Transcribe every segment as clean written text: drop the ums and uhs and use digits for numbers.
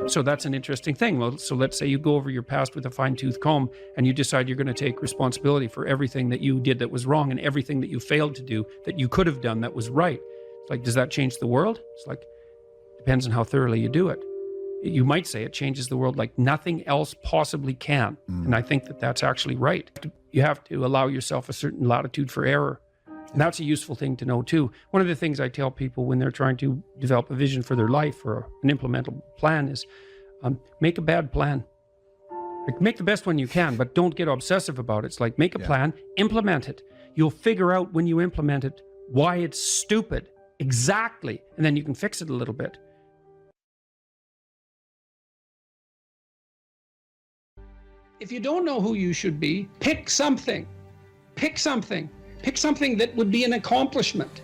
So that's an interesting thing. Well, so let's say you go over your past with a fine-tooth comb and you decide you're going to take responsibility for everything that you did that was wrong and everything that you failed to do that you could have done that was right. It's like, does that change the world? It's like, depends on how thoroughly you do it. You might say it changes the world like nothing else possibly can. And I think that that's actually right. You have to allow yourself a certain latitude for error. And that's a useful thing to know too. One of the things I tell people when they're trying to develop a vision for their life or an implementable plan is make a bad plan. Like, make the best one you can, but don't get obsessive about it. It's like, make a plan, implement it. You'll figure out when you implement it why it's stupid. Exactly. And then you can fix it a little bit. If you don't know who you should be, pick something. Pick something. Pick something that would be an accomplishment.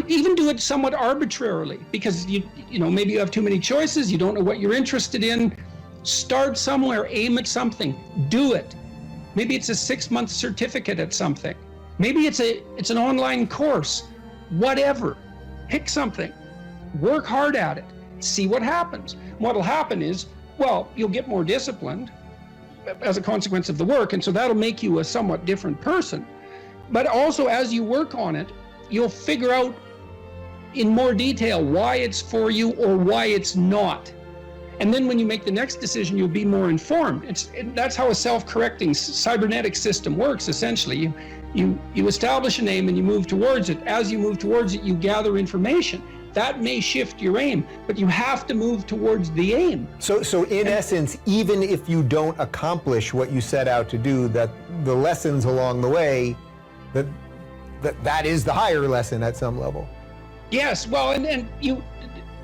Even do it somewhat arbitrarily, because you know, maybe you have too many choices, you don't know what you're interested in. Start somewhere, aim at something, do it. Maybe it's a 6-month certificate at something. Maybe it's an online course. Whatever. Pick something. Work hard at it. See what happens. What'll happen is, well, you'll get more disciplined as a consequence of the work, and so that'll make you a somewhat different person. But also, as you work on it, you'll figure out in more detail why it's for you or why it's not. And then when you make the next decision, you'll be more informed. That's how a self-correcting cybernetic system works, essentially. You establish an aim and you move towards it. As you move towards it, you gather information. That may shift your aim, but you have to move towards the aim. So in essence, even if you don't accomplish what you set out to do, that the lessons along the way, that is the higher lesson at some level. Yes, well, and you,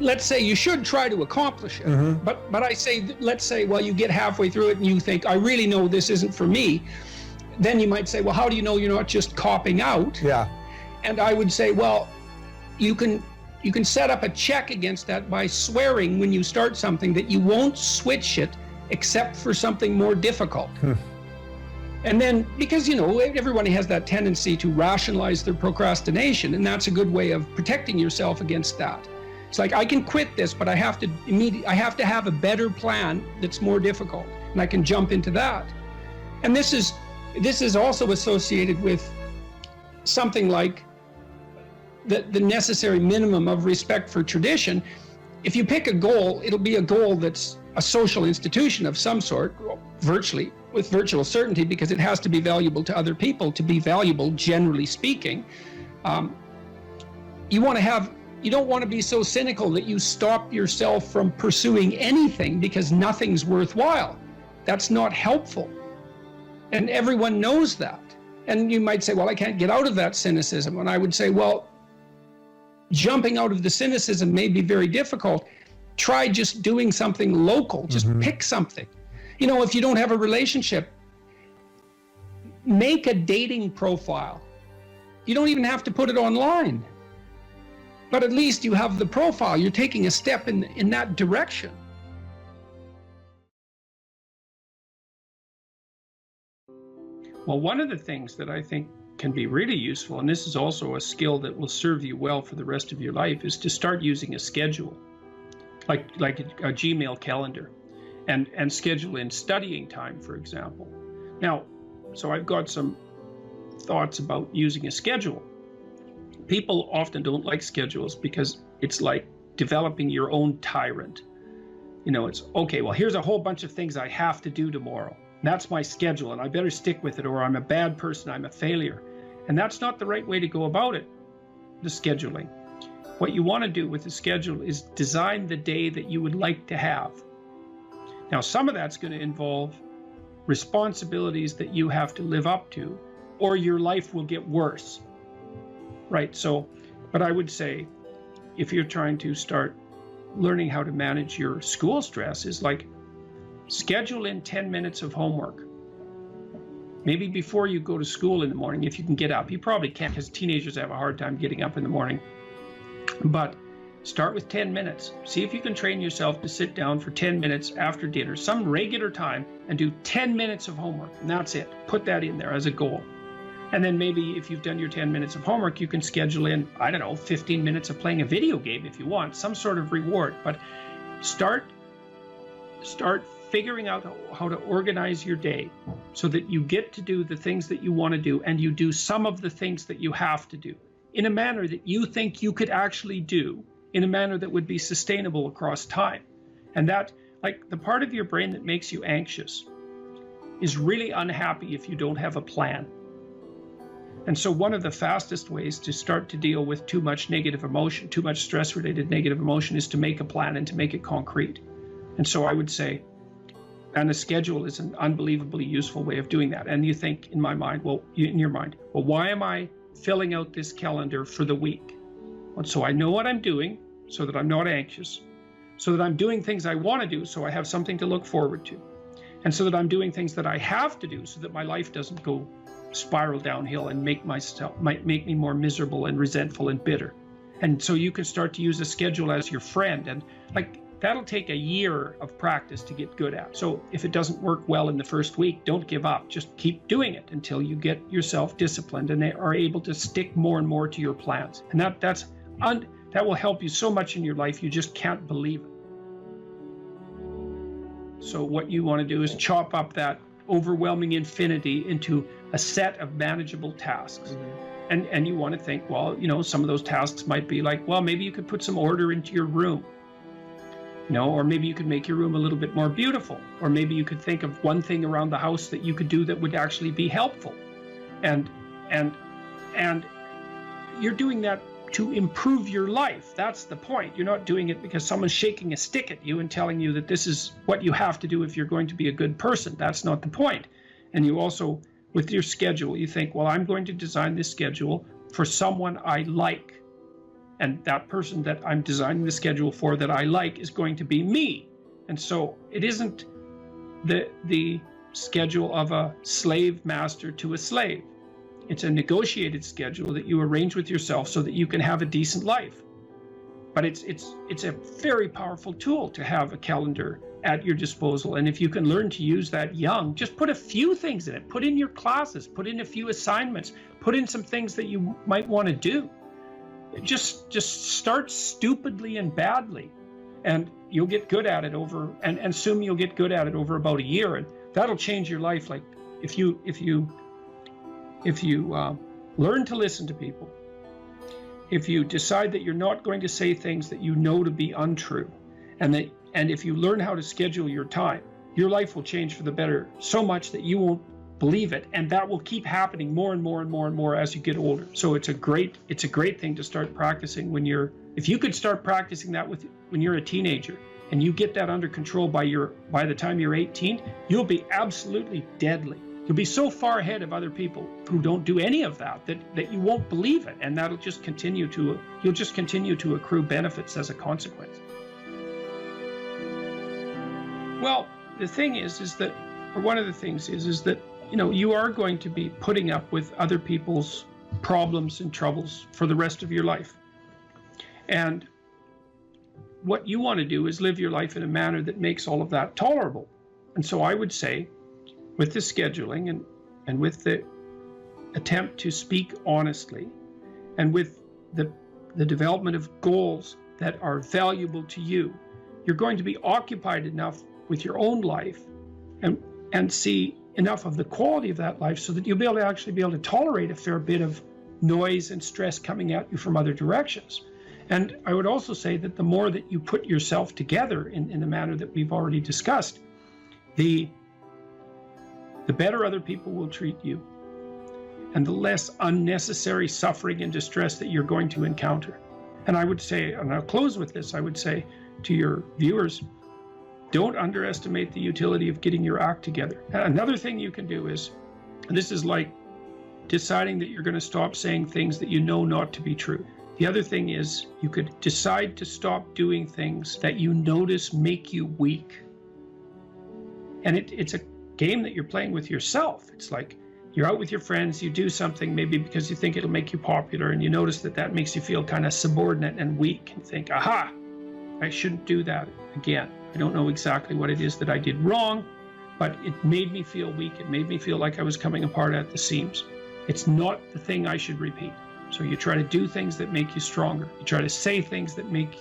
let's say you should try to accomplish it, but I say, let's say, well, you get halfway through it and you think, I really know this isn't for me. Then you might say, well, how do you know you're not just copping out? Yeah. And I would say, well, you can set up a check against that by swearing when you start something that you won't switch it except for something more difficult. And then, because, you know, everybody has that tendency to rationalize their procrastination, and that's a good way of protecting yourself against that. It's like, I can quit this, but I have to have a better plan that's more difficult, and I can jump into that. And this is also associated with something like the necessary minimum of respect for tradition. If you pick a goal, it'll be a goal that's a social institution of some sort, virtually, with virtual certainty, because it has to be valuable to other people to be valuable, generally speaking. You don't want to be so cynical that you stop yourself from pursuing anything because nothing's worthwhile. That's not helpful. And everyone knows that. And you might say, well, I can't get out of that cynicism. And I would say, well, jumping out of the cynicism may be very difficult. Try just doing something local. Just pick something. You know, if you don't have a relationship, make a dating profile. You don't even have to put it online. But at least you have the profile. You're taking a step in that direction. Well, one of the things that I think can be really useful, and this is also a skill that will serve you well for the rest of your life, is to start using a schedule, like a Gmail calendar, and schedule in studying time, for example. Now, so I've got some thoughts about using a schedule. People often don't like schedules because it's like developing your own tyrant. You know, it's, okay, well, here's a whole bunch of things I have to do tomorrow. That's my schedule, and I better stick with it, or I'm a bad person, I'm a failure. And that's not the right way to go about it, the scheduling. What you want to do with the schedule is design the day that you would like to have. Now, some of that's going to involve responsibilities that you have to live up to, or your life will get worse. Right? So, but I would say, if you're trying to start learning how to manage your school stress, is like, schedule in 10 minutes of homework. Maybe before you go to school in the morning, if you can get up. You probably can't, because teenagers have a hard time getting up in the morning. But start with 10 minutes. See if you can train yourself to sit down for 10 minutes after dinner, some regular time, and do 10 minutes of homework. And that's it. Put that in there as a goal. And then maybe if you've done your 10 minutes of homework, you can schedule in, I don't know, 15 minutes of playing a video game if you want, some sort of reward. But start start figuring out how to organize your day so that you get to do the things that you want to do, and you do some of the things that you have to do in a manner that you think you could actually do, in a manner that would be sustainable across time. And that, like, the part of your brain that makes you anxious is really unhappy if you don't have a plan. And so one of the fastest ways to start to deal with too much negative emotion, too much stress-related negative emotion, is to make a plan and to make it concrete. And so I would say, and a schedule is an unbelievably useful way of doing that. And you think, in my mind, well, in your mind, well, why am I filling out this calendar for the week? Well, so I know what I'm doing so that I'm not anxious, so that I'm doing things I want to do so I have something to look forward to, and so that I'm doing things that I have to do so that my life doesn't go spiral downhill and make me more miserable and resentful and bitter. And so you can start to use a schedule as your friend, and like that'll take a year of practice to get good at. So if it doesn't work well in the first week, don't give up. Just keep doing it until you get yourself disciplined and are able to stick more and more to your plans. And that will help you so much in your life, you just can't believe it. So what you want to do is chop up that overwhelming infinity into a set of manageable tasks. Mm-hmm. And you want to think, well, some of those tasks might be like, well, maybe you could put some order into your room, or maybe you could make your room a little bit more beautiful, or maybe you could think of one thing around the house that you could do that would actually be helpful. And you're doing that to improve your life. That's the point. You're not doing it because someone's shaking a stick at you and telling you that this is what you have to do if you're going to be a good person. That's not the point. And you also, with your schedule, you think, well, I'm going to design this schedule for someone I like. And that person that I'm designing the schedule for that I like is going to be me. And so it isn't the schedule of a slave master to a slave. It's a negotiated schedule that you arrange with yourself so that you can have a decent life. But it's a very powerful tool to have a calendar at your disposal. And if you can learn to use that young, just put a few things in it. Put in your classes, put in a few assignments, put in some things that you might want to do. Just start stupidly and badly, and you'll get good at it and assume you'll get good at it over about a year, and that'll change your life. Like if you learn to listen to people, if you decide that you're not going to say things that you know to be untrue, and if you learn how to schedule your time, your life will change for the better so much that you won't believe it, and that will keep happening more and more and more and more as you get older. So it's a great thing to start practicing if you could start practicing that when you're a teenager, and you get that under control by the time you're 18, you'll be absolutely deadly. You'll be so far ahead of other people who don't do any of that you won't believe it, and you'll just continue to accrue benefits as a consequence. Well, the thing is that, or one of the things is that, you are going to be putting up with other people's problems and troubles for the rest of your life. And what you want to do is live your life in a manner that makes all of that tolerable. And so I would say, with the scheduling and with the attempt to speak honestly, and with the development of goals that are valuable to you, you're going to be occupied enough with your own life and see enough of the quality of that life so that you'll be able to tolerate a fair bit of noise and stress coming at you from other directions. And I would also say that the more that you put yourself together in the manner that we've already discussed, the better other people will treat you, and the less unnecessary suffering and distress that you're going to encounter. And I would say, and I'll close with this, I would say to your viewers, don't underestimate the utility of getting your act together. Another thing you can do is, and this is like deciding that you're going to stop saying things that you know not to be true. The other thing is, you could decide to stop doing things that you notice make you weak. And it's a game that you're playing with yourself. It's like you're out with your friends, you do something maybe because you think it'll make you popular, and you notice that makes you feel kind of subordinate and weak, and think, aha, I shouldn't do that again. I don't know exactly what it is that I did wrong, but it made me feel weak. It made me feel like I was coming apart at the seams. It's not the thing I should repeat. So you try to do things that make you stronger. You try to say things that make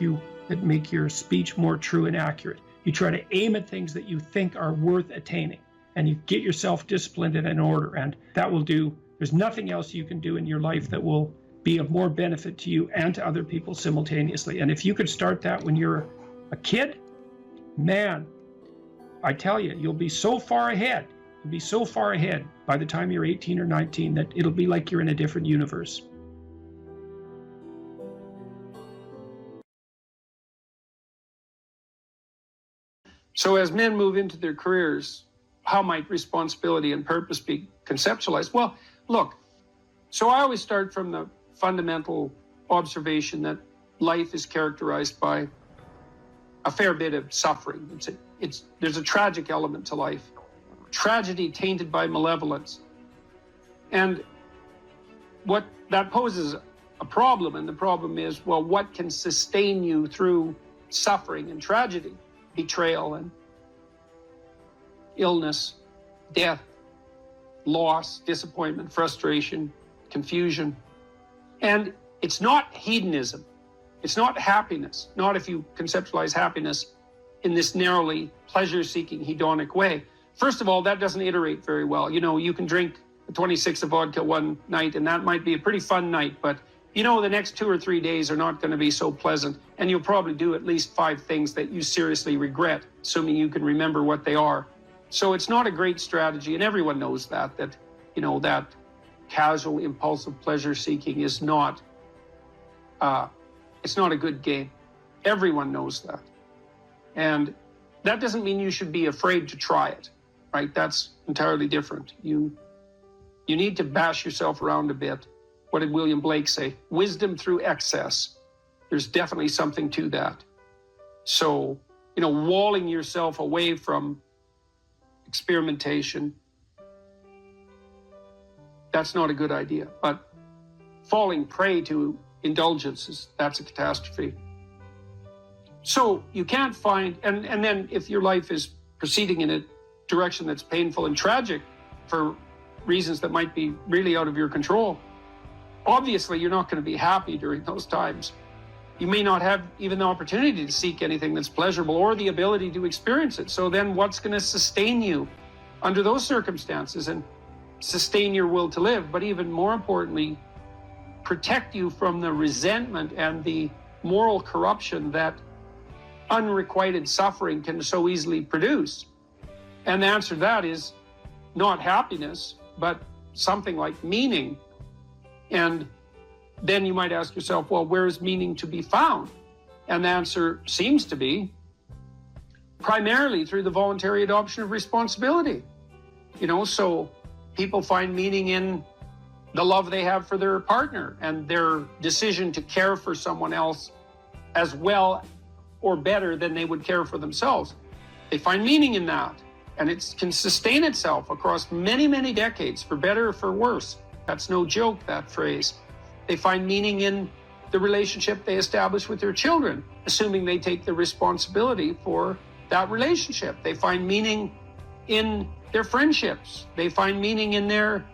your speech more true and accurate. You try to aim at things that you think are worth attaining, and you get yourself disciplined and in order, and that will do. There's nothing else you can do in your life that will be of more benefit to you and to other people simultaneously. And if you could start that when you're a kid, man, I tell you, you'll be so far ahead. You'll be so far ahead by the time you're 18 or 19 that it'll be like you're in a different universe. So as men move into their careers, how might responsibility and purpose be conceptualized? Well, look, so I always start from the fundamental observation that life is characterized by a fair bit of suffering. There's a tragic element to life. Tragedy tainted by malevolence. And what that poses a problem, and the problem is, well, what can sustain you through suffering and tragedy? Betrayal and illness, death, loss, disappointment, frustration, confusion. And it's not hedonism. It's not happiness, not if you conceptualize happiness in this narrowly pleasure-seeking hedonic way. First of all, that doesn't iterate very well. You know, you can drink a 26 of vodka one night, and that might be a pretty fun night, but you know the next 2 or 3 days are not going to be so pleasant, and you'll probably do at least 5 things that you seriously regret, assuming you can remember what they are. So it's not a great strategy, and everyone knows that, you know, that casual, impulsive pleasure-seeking is not, it's not a good game. Everyone knows that. And that doesn't mean you should be afraid to try it, right? That's entirely different. You need to bash yourself around a bit. What did William Blake say? Wisdom through excess. There's definitely something to that. So, you know, walling yourself away from experimentation, that's not a good idea. But falling prey to indulgences, that's a catastrophe. So you can't find, and then if your life is proceeding in a direction that's painful and tragic for reasons that might be really out of your control, obviously you're not going to be happy during those times. You may not have even the opportunity to seek anything that's pleasurable or the ability to experience it. So then what's going to sustain you under those circumstances and sustain your will to live, but even more importantly, protect you from the resentment and the moral corruption that unrequited suffering can so easily produce? And the answer to that is not happiness, but something like meaning. And then you might ask yourself, well, where is meaning to be found? And the answer seems to be primarily through the voluntary adoption of responsibility. You know, so people find meaning in the love they have for their partner and their decision to care for someone else as well or better than they would care for themselves. They find meaning in that, and it can sustain itself across many, many decades, for better or for worse. That's no joke, that phrase. They find meaning in the relationship they establish with their children, assuming they take the responsibility for that relationship. They find meaning in their friendships. They find meaning in their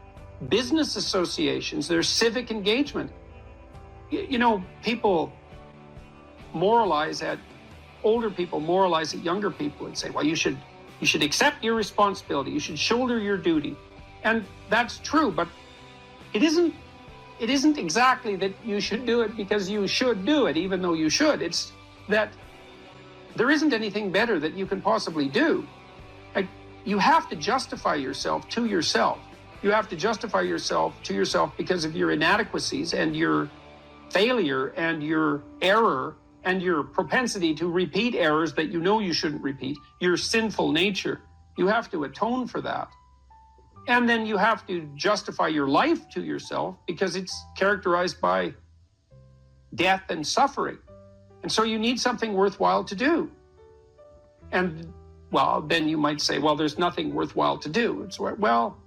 business associations, their civic engagement. You know, people moralize at, older people moralize at younger people and say, well, you should accept your responsibility. You should shoulder your duty. And that's true, but it isn't exactly that you should do it because you should do it, even though you should. It's that there isn't anything better that you can possibly do. Like, you have to justify yourself to yourself. You have to justify yourself to yourself because of your inadequacies and your failure and your error and your propensity to repeat errors that you know you shouldn't repeat, your sinful nature. You have to atone for that. And then you have to justify your life to yourself because it's characterized by death and suffering. And so you need something worthwhile to do. And, well, then you might say, well, there's nothing worthwhile to do. It's well,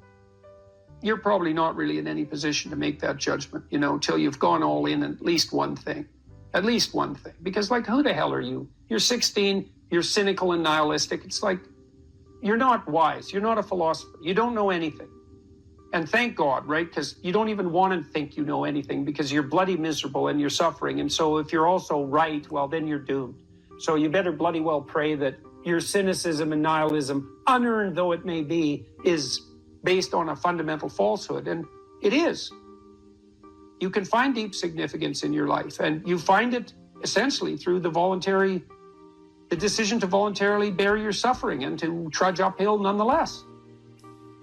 you're probably not really in any position to make that judgment, you know, until you've gone all in at least one thing. At least one thing. Because, like, who the hell are you? You're 16, you're cynical and nihilistic. It's like, you're not wise. You're not a philosopher. You don't know anything. And thank God, right? Because you don't even want to think you know anything because you're bloody miserable and you're suffering. And so if you're also right, well, then you're doomed. So you better bloody well pray that your cynicism and nihilism, unearned though it may be, is based on a fundamental falsehood. And it is. You can find deep significance in your life, and you find it essentially through the decision to voluntarily bear your suffering and to trudge uphill nonetheless.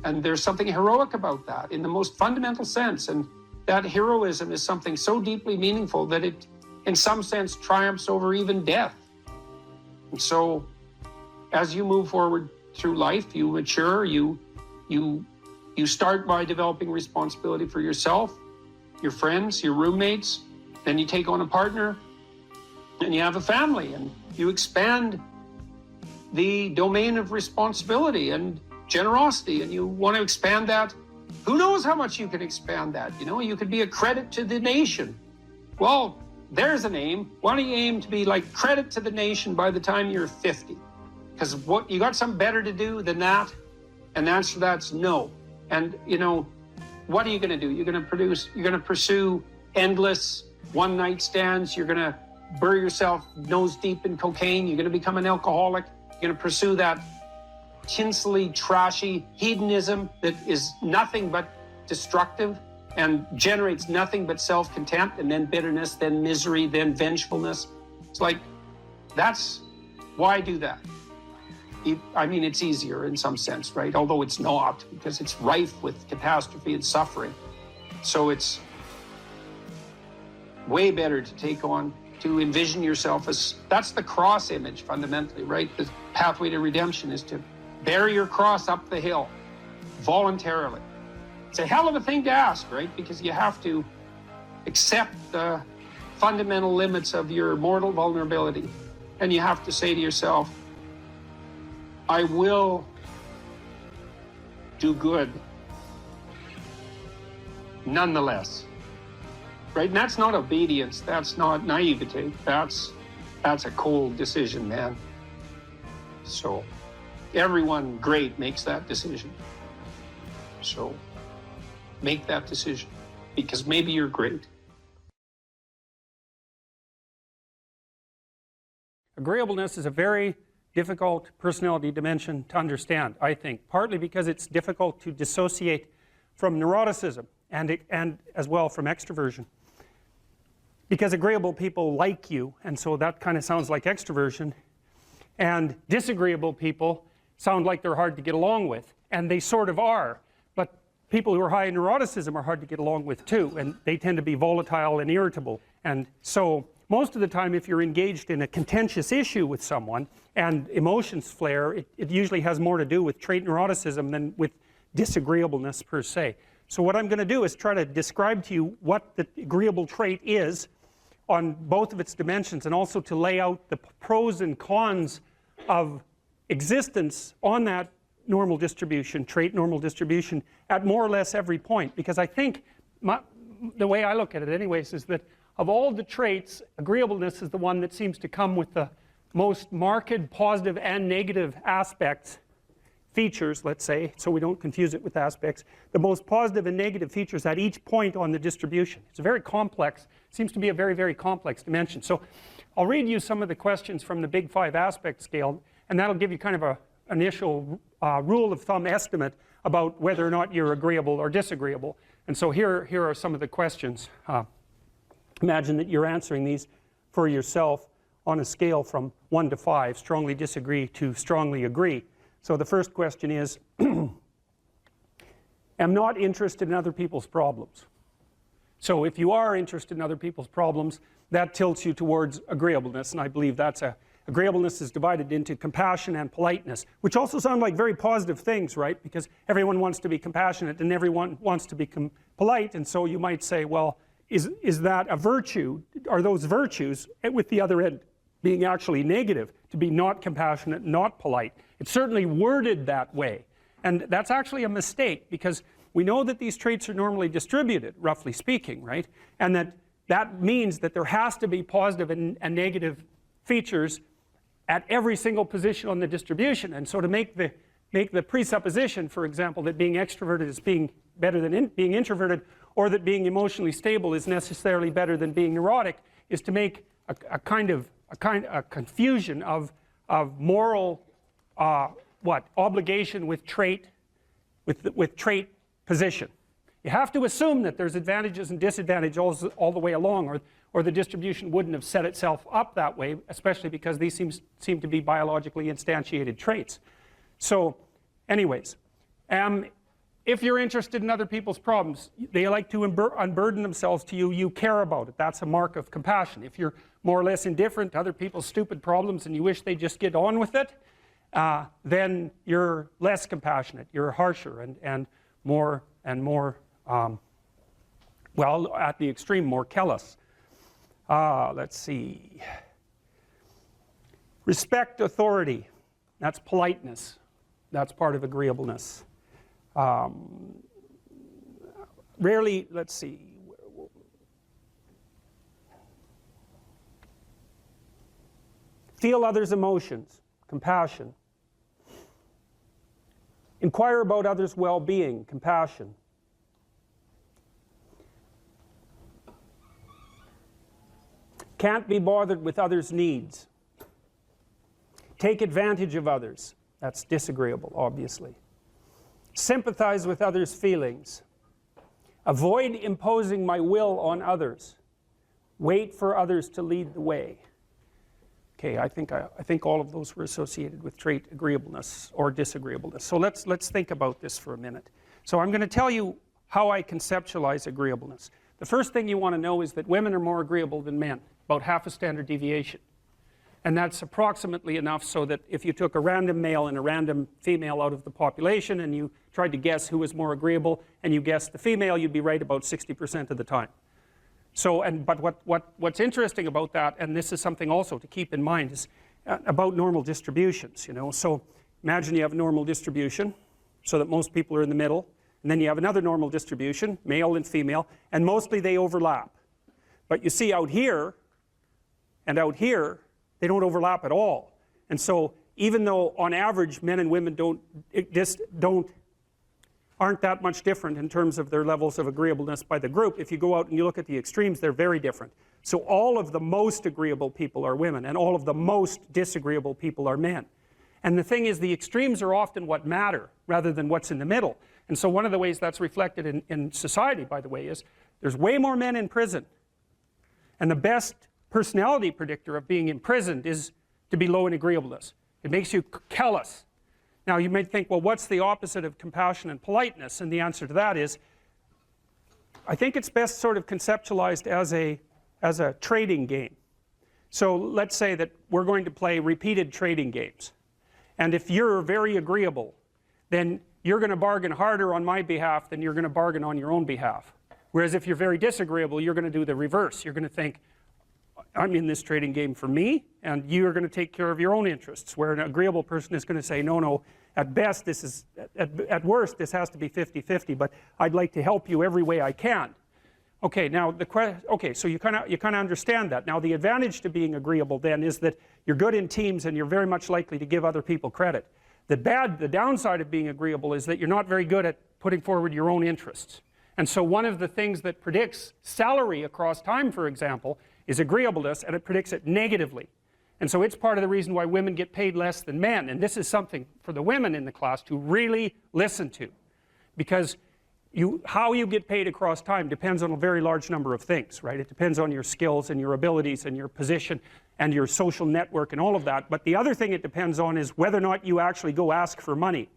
And there's something heroic about that in the most fundamental sense. And that heroism is something so deeply meaningful that it, in some sense, triumphs over even death. And so, as you move forward through life, you mature, you start by developing responsibility for yourself, your friends, your roommates, then you take on a partner, and you have a family, and you expand the domain of responsibility and generosity, and you want to expand that. Who knows how much you can expand that? You know, you could be a credit to the nation. Well, there's an aim. Why don't you aim to be like credit to the nation by the time you're 50? Because what, you got something better to do than that? And the answer to that's no. And, you know, what are you going to do? You're going to pursue endless one-night stands. You're going to bury yourself nose deep in cocaine. You're going to become an alcoholic. You're going to pursue that tinsely, trashy hedonism that is nothing but destructive and generates nothing but self-contempt, and then bitterness, then misery, then vengefulness. It's like, that's why do that? I mean, it's easier in some sense, right? Although it's not, because it's rife with catastrophe and suffering. So it's way better to envision yourself as, that's the cross image fundamentally, right? The pathway to redemption is to bear your cross up the hill voluntarily. It's a hell of a thing to ask, right? Because you have to accept the fundamental limits of your mortal vulnerability. And you have to say to yourself, I will do good nonetheless. Right? And that's not obedience. That's not naivete. That's a cold decision, man. So everyone great makes that decision. So make that decision, because maybe you're great. Agreeableness is a very difficult personality dimension to understand, I think, partly because it's difficult to dissociate from neuroticism and as well from extroversion. Because agreeable people like you, and so that kind of sounds like extroversion, and disagreeable people sound like they're hard to get along with, and they sort of are, but people who are high in neuroticism are hard to get along with too, and they tend to be volatile and irritable. And so most of the time, if you're engaged in a contentious issue with someone and emotions flare, it usually has more to do with trait neuroticism than with disagreeableness per se. So what I'm going to do is try to describe to you what the agreeable trait is on both of its dimensions, and also to lay out the pros and cons of existence on that normal distribution, trait normal distribution, at more or less every point. Because I think, the way I look at it anyways, is that of all the traits, agreeableness is the one that seems to come with the most marked positive and negative aspects, features, let's say, so we don't confuse it with aspects, the most positive and negative features at each point on the distribution. It's a very complex, seems to be a very, very complex dimension. So I'll read you some of the questions from the Big Five aspect scale, and that'll give you kind of an initial rule of thumb estimate about whether or not you're agreeable or disagreeable. And so here are some of the questions. Imagine that you're answering these for yourself on a scale from 1 to 5, strongly disagree to strongly agree. So the first question is, am not interested in other people's problems. So if you are interested in other people's problems, that tilts you towards agreeableness, and I believe that's agreeableness is divided into compassion and politeness, which also sound like very positive things, right? Because everyone wants to be compassionate and everyone wants to be polite, and so you might say, well, is that a virtue? Are those virtues, with the other end being actually negative, to be not compassionate, not polite? It's certainly worded that way, and that's actually a mistake, because we know that these traits are normally distributed, roughly speaking, right? And that means that there has to be positive and negative features at every single position on the distribution. And so to make the presupposition, for example, that being extroverted is being better than being introverted, or that being emotionally stable is necessarily better than being neurotic, is to make a confusion of moral obligation with trait, with trait position. You have to assume that there's advantages and disadvantages all the way along, or the distribution wouldn't have set itself up that way, especially because these seem to be biologically instantiated traits. So anyways, if you're interested in other people's problems, they like to unburden themselves to you, you care about it. That's a mark of compassion. If you're more or less indifferent to other people's stupid problems and you wish they just get on with it, then you're less compassionate, you're harsher and more, well, at the extreme, more callous. Let's see. Respect authority. That's politeness. That's part of agreeableness. Rarely, let's see. Feel others' emotions. Compassion. Inquire about others' well-being. Compassion. Can't be bothered with others' needs. Take advantage of others. That's disagreeable, obviously. Sympathize with others' feelings. Avoid imposing my will on others. Wait for others to lead the way. Okay, I think all of those were associated with trait agreeableness or disagreeableness. So let's think about this for a minute. So I'm going to tell you how I conceptualize agreeableness. The first thing you want to know is that women are more agreeable than men, about half a standard deviation. And that's approximately enough so that if you took a random male and a random female out of the population and you tried to guess who was more agreeable and you guessed the female, you'd be right about 60% of the time. So, but what's interesting about that, and this is something also to keep in mind, is about normal distributions, you know. So imagine you have a normal distribution so that most people are in the middle, and then you have another normal distribution, male and female, and mostly they overlap. But you see out here and out here, they don't overlap at all. And so even though on average men and women aren't that much different in terms of their levels of agreeableness by the group, if you go out and you look at the extremes, they're very different. So all of the most agreeable people are women, and all of the most disagreeable people are men. And the thing is, the extremes are often what matter rather than what's in the middle. And so one of the ways that's reflected in society, by the way, is there's way more men in prison. And the best personality predictor of being imprisoned is to be low in agreeableness. It makes you callous. Now you might think, well, what's the opposite of compassion and politeness? And the answer to that is, I think it's best sort of conceptualized as a trading game. So let's say that we're going to play repeated trading games. And if you're very agreeable, then you're going to bargain harder on my behalf than you're going to bargain on your own behalf. Whereas if you're very disagreeable, you're going to do the reverse. You're going to think, I'm in this trading game for me, and you're going to take care of your own interests. Where an agreeable person is going to say, no, at best this is, at worst this has to be 50-50, but I'd like to help you every way I can. Okay, now so you kind of understand that. Now the advantage to being agreeable then is that you're good in teams and you're very much likely to give other people credit. The downside of being agreeable is that you're not very good at putting forward your own interests. And so one of the things that predicts salary across time, for example, is agreeableness, and it predicts it negatively. And so it's part of the reason why women get paid less than men. And this is something for the women in the class to really listen to. Because how you get paid across time depends on a very large number of things, right? It depends on your skills and your abilities and your position and your social network and all of that. But the other thing it depends on is whether or not you actually go ask for money.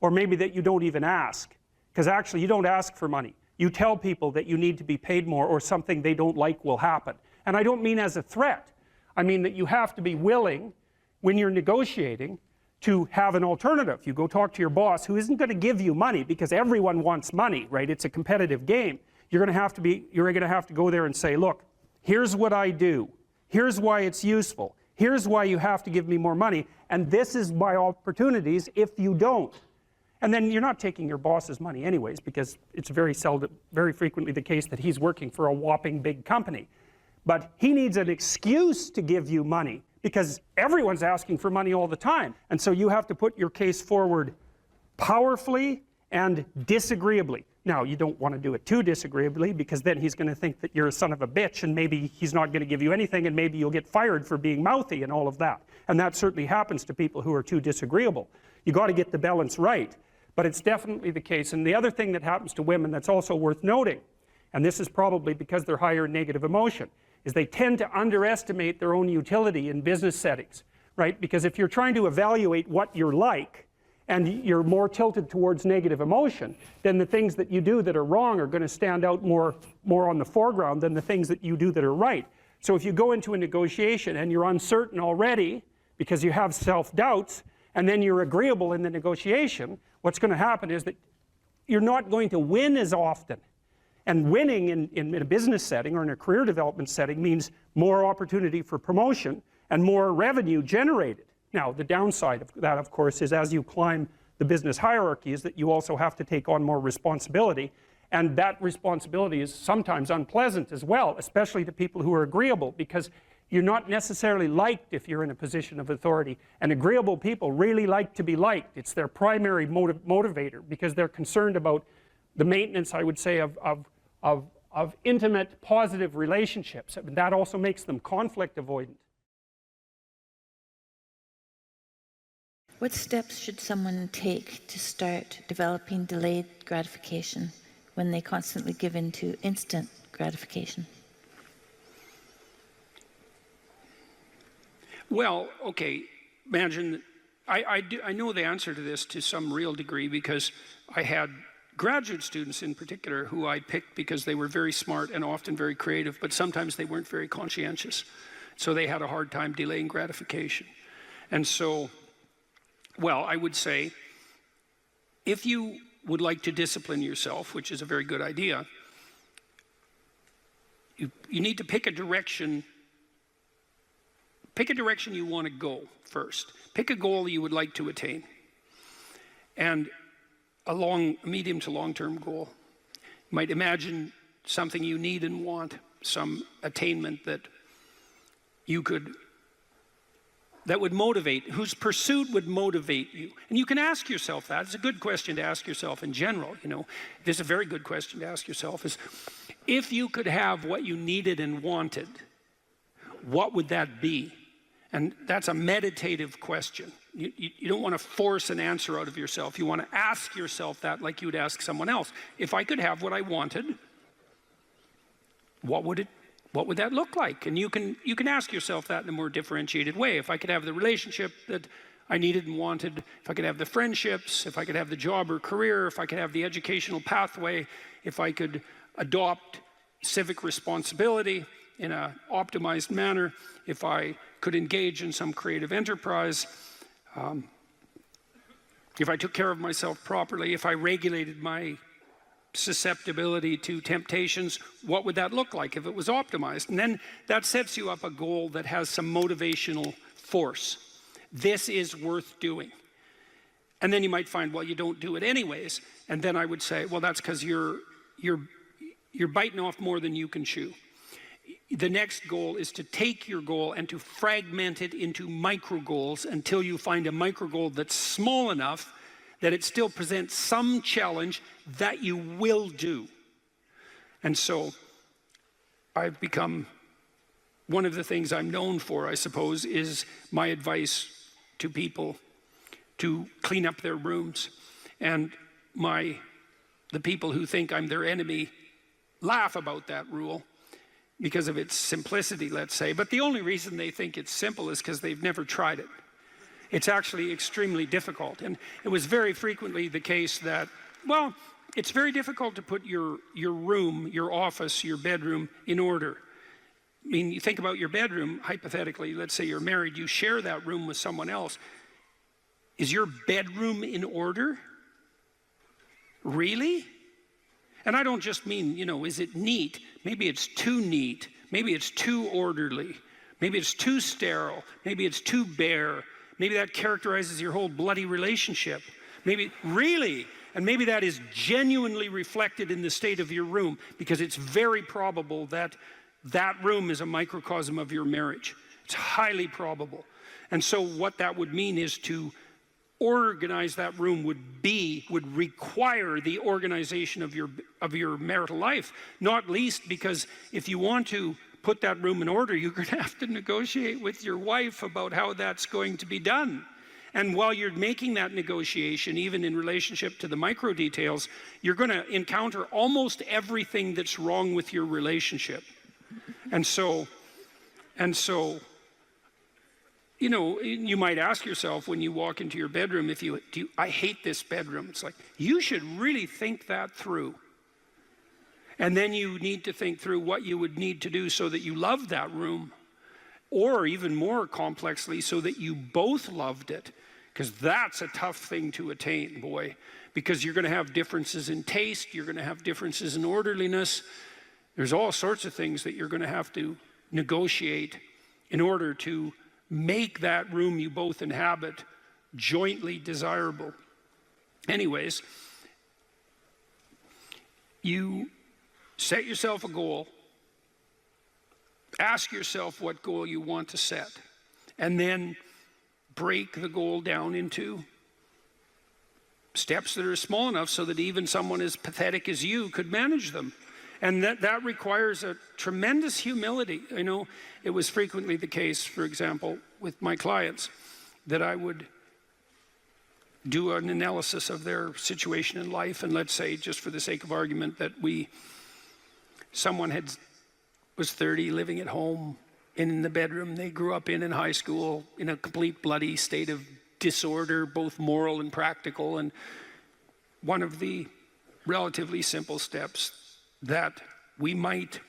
Or maybe that you don't even ask. Because actually you don't ask for money. You tell people that you need to be paid more or something they don't like will happen. And I don't mean as a threat. I mean that you have to be willing, when you're negotiating, to have an alternative. You go talk to your boss who isn't going to give you money because everyone wants money, right? It's a competitive game. You're going to have to go there and say, look, here's what I do. Here's why it's useful. Here's why you have to give me more money. And this is my opportunities if you don't. And then you're not taking your boss's money anyways, because it's very frequently the case that he's working for a whopping big company. But he needs an excuse to give you money because everyone's asking for money all the time. And so you have to put your case forward powerfully and disagreeably. Now, you don't want to do it too disagreeably, because then he's going to think that you're a son of a bitch, and maybe he's not going to give you anything, and maybe you'll get fired for being mouthy and all of that. And that certainly happens to people who are too disagreeable. You got to get the balance right, but it's definitely the case. And the other thing that happens to women that's also worth noting, and this is probably because they're higher in negative emotion, is they tend to underestimate their own utility in business settings, right? Because if you're trying to evaluate what you're like, and you're more tilted towards negative emotion, then the things that you do that are wrong are going to stand out more on the foreground than the things that you do that are right. So if you go into a negotiation and you're uncertain already because you have self-doubts, and then you're agreeable in the negotiation, what's going to happen is that you're not going to win as often. And winning in a business setting or in a career development setting means more opportunity for promotion and more revenue generated. Now, the downside of that, of course, is as you climb the business hierarchy is that you also have to take on more responsibility, and that responsibility is sometimes unpleasant as well, especially to people who are agreeable, because you're not necessarily liked if you're in a position of authority, and agreeable people really like to be liked. It's their primary motivator, because they're concerned about the maintenance, I would say, of intimate, positive relationships. And that also makes them conflict avoidant. What steps should someone take to start developing delayed gratification when they constantly give in to instant gratification? Well, okay, imagine, I know the answer to this to some real degree, because I had graduate students in particular who I picked because they were very smart and often very creative, but sometimes they weren't very conscientious. So they had a hard time delaying gratification. And so, well, I would say, if you would like to discipline yourself, which is a very good idea, you need to pick a direction. Pick a direction you want to go first. Pick a goal you would like to attain, and a medium to long-term goal. You might imagine something you need and want, some attainment that would motivate, whose pursuit would motivate you. And you can ask yourself that. It's a good question to ask yourself in general, you know. This is a very good question to ask yourself, is if you could have what you needed and wanted, what would that be? And that's a meditative question. You don't want to force an answer out of yourself. You want to ask yourself that like you would ask someone else. If I could have what I wanted, what would that look like? And you can ask yourself that in a more differentiated way. If I could have the relationship that I needed and wanted, if I could have the friendships, if I could have the job or career, if I could have the educational pathway, if I could adopt civic responsibility in an optimized manner, if I could engage in some creative enterprise, if I took care of myself properly, if I regulated my susceptibility to temptations, what would that look like if it was optimized? And then that sets you up a goal that has some motivational force. This is worth doing. And then you might find, well, you don't do it anyways. And then I would say, well, that's because you're biting off more than you can chew. The next goal is to take your goal and to fragment it into micro goals until you find a micro goal that's small enough that it still presents some challenge that you will do. And so I've become, one of the things I'm known for, I suppose, is my advice to people to clean up their rooms. And the people who think I'm their enemy laugh about that rule because of its simplicity, let's say. But the only reason they think it's simple is because they've never tried it. It's actually extremely difficult. And it was very frequently the case that, well, it's very difficult to put your room, your office, your bedroom in order. I mean, you think about your bedroom, hypothetically, let's say you're married, you share that room with someone else. Is your bedroom in order? Really? And I don't just mean, is it neat? Maybe it's too neat. Maybe it's too orderly. Maybe it's too sterile. Maybe it's too bare. Maybe that characterizes your whole bloody relationship. Maybe, really? And maybe that is genuinely reflected in the state of your room, because it's very probable that that room is a microcosm of your marriage. It's highly probable. And so what that would mean is to organized that room would require the organization of your marital life, not least because if you want to put that room in order, you're going to have to negotiate with your wife about how that's going to be done. And while you're making that negotiation, even in relationship to the micro details, you're going to encounter almost everything that's wrong with your relationship. And so, you know, you might ask yourself when you walk into your bedroom, I hate this bedroom. It's like, you should really think that through. And then you need to think through what you would need to do so that you love that room, or even more complexly, so that you both loved it. Because that's a tough thing to attain, boy. Because you're going to have differences in taste, you're going to have differences in orderliness. There's all sorts of things that you're going to have to negotiate in order to make that room you both inhabit jointly desirable. Anyways, you set yourself a goal, ask yourself what goal you want to set, and then break the goal down into steps that are small enough so that even someone as pathetic as you could manage them. And that requires a tremendous humility. I know it was frequently the case, for example, with my clients, that I would do an analysis of their situation in life, and let's say, just for the sake of argument, that someone was 30, living at home, in the bedroom they grew up in high school, in a complete bloody state of disorder, both moral and practical. And one of the relatively simple steps that we might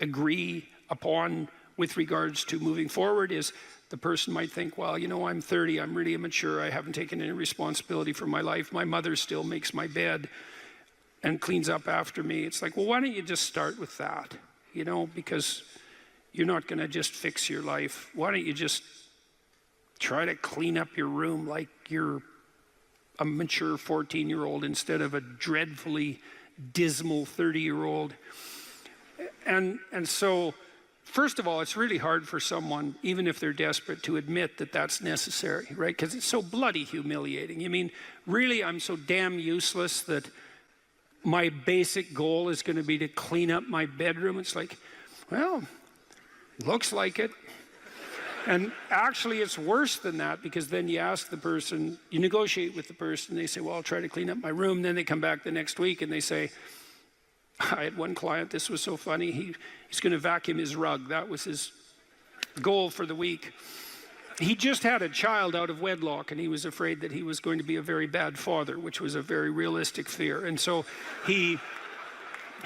agree upon with regards to moving forward is the person might think, well, you know, I'm 30, I'm really immature, I haven't taken any responsibility for my life, my mother still makes my bed and cleans up after me. It's like, well, why don't you just start with that? You know, because you're not going to just fix your life. Why don't you just try to clean up your room like you're a mature 14-year-old instead of a dreadfully dismal 30-year-old. And so, first of all, it's really hard for someone, even if they're desperate, to admit that that's necessary, right? Because it's so bloody humiliating. You mean, really, I'm so damn useless that my basic goal is going to be to clean up my bedroom? It's like, well, looks like it. And actually, it's worse than that, because then you ask the person, you negotiate with the person, they say, well, I'll try to clean up my room. Then they come back the next week and they say, I had one client, this was so funny, he's going to vacuum his rug. That was his goal for the week. He just had a child out of wedlock, and he was afraid that he was going to be a very bad father, which was a very realistic fear. And so he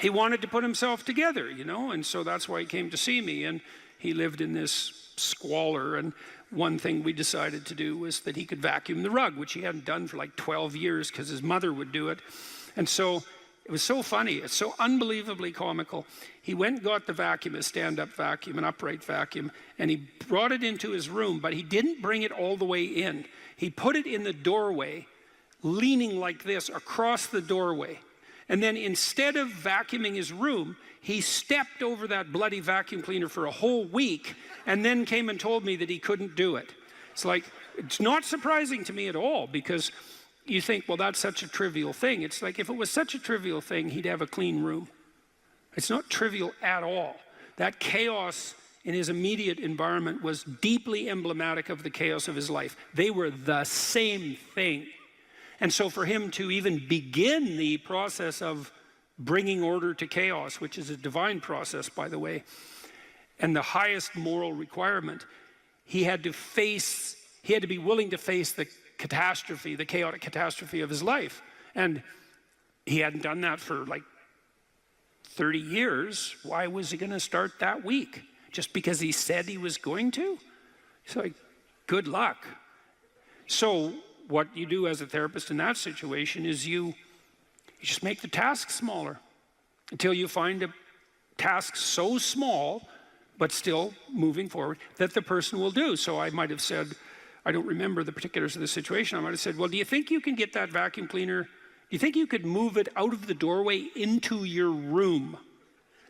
wanted to put himself together, you know, and so that's why he came to see me. And he lived in this squalor, and one thing we decided to do was that he could vacuum the rug, which he hadn't done for like 12 years because his mother would do it. And so it was so funny, it's so unbelievably comical. He went and got the vacuum, a stand-up vacuum, an upright vacuum, and he brought it into his room, but he didn't bring it all the way in. He put it in the doorway, leaning like this across the doorway. And then instead of vacuuming his room, he stepped over that bloody vacuum cleaner for a whole week and then came and told me that he couldn't do it. It's like, it's not surprising to me at all, because you think, well, that's such a trivial thing. It's like, if it was such a trivial thing, he'd have a clean room. It's not trivial at all. That chaos in his immediate environment was deeply emblematic of the chaos of his life. They were the same thing. And so for him to even begin the process of bringing order to chaos, which is a divine process, by the way, and the highest moral requirement, he had to be willing to face the catastrophe, the chaotic catastrophe of his life. And he hadn't done that for like 30 years. Why was he going to start that week? Just because he said he was going to? It's like, good luck. So what you do as a therapist in that situation is you just make the task smaller until you find a task so small, but still moving forward, that the person will do. So I might have said, I don't remember the particulars of the situation, I might have said, well, do you think you can get that vacuum cleaner, do you think you could move it out of the doorway into your room?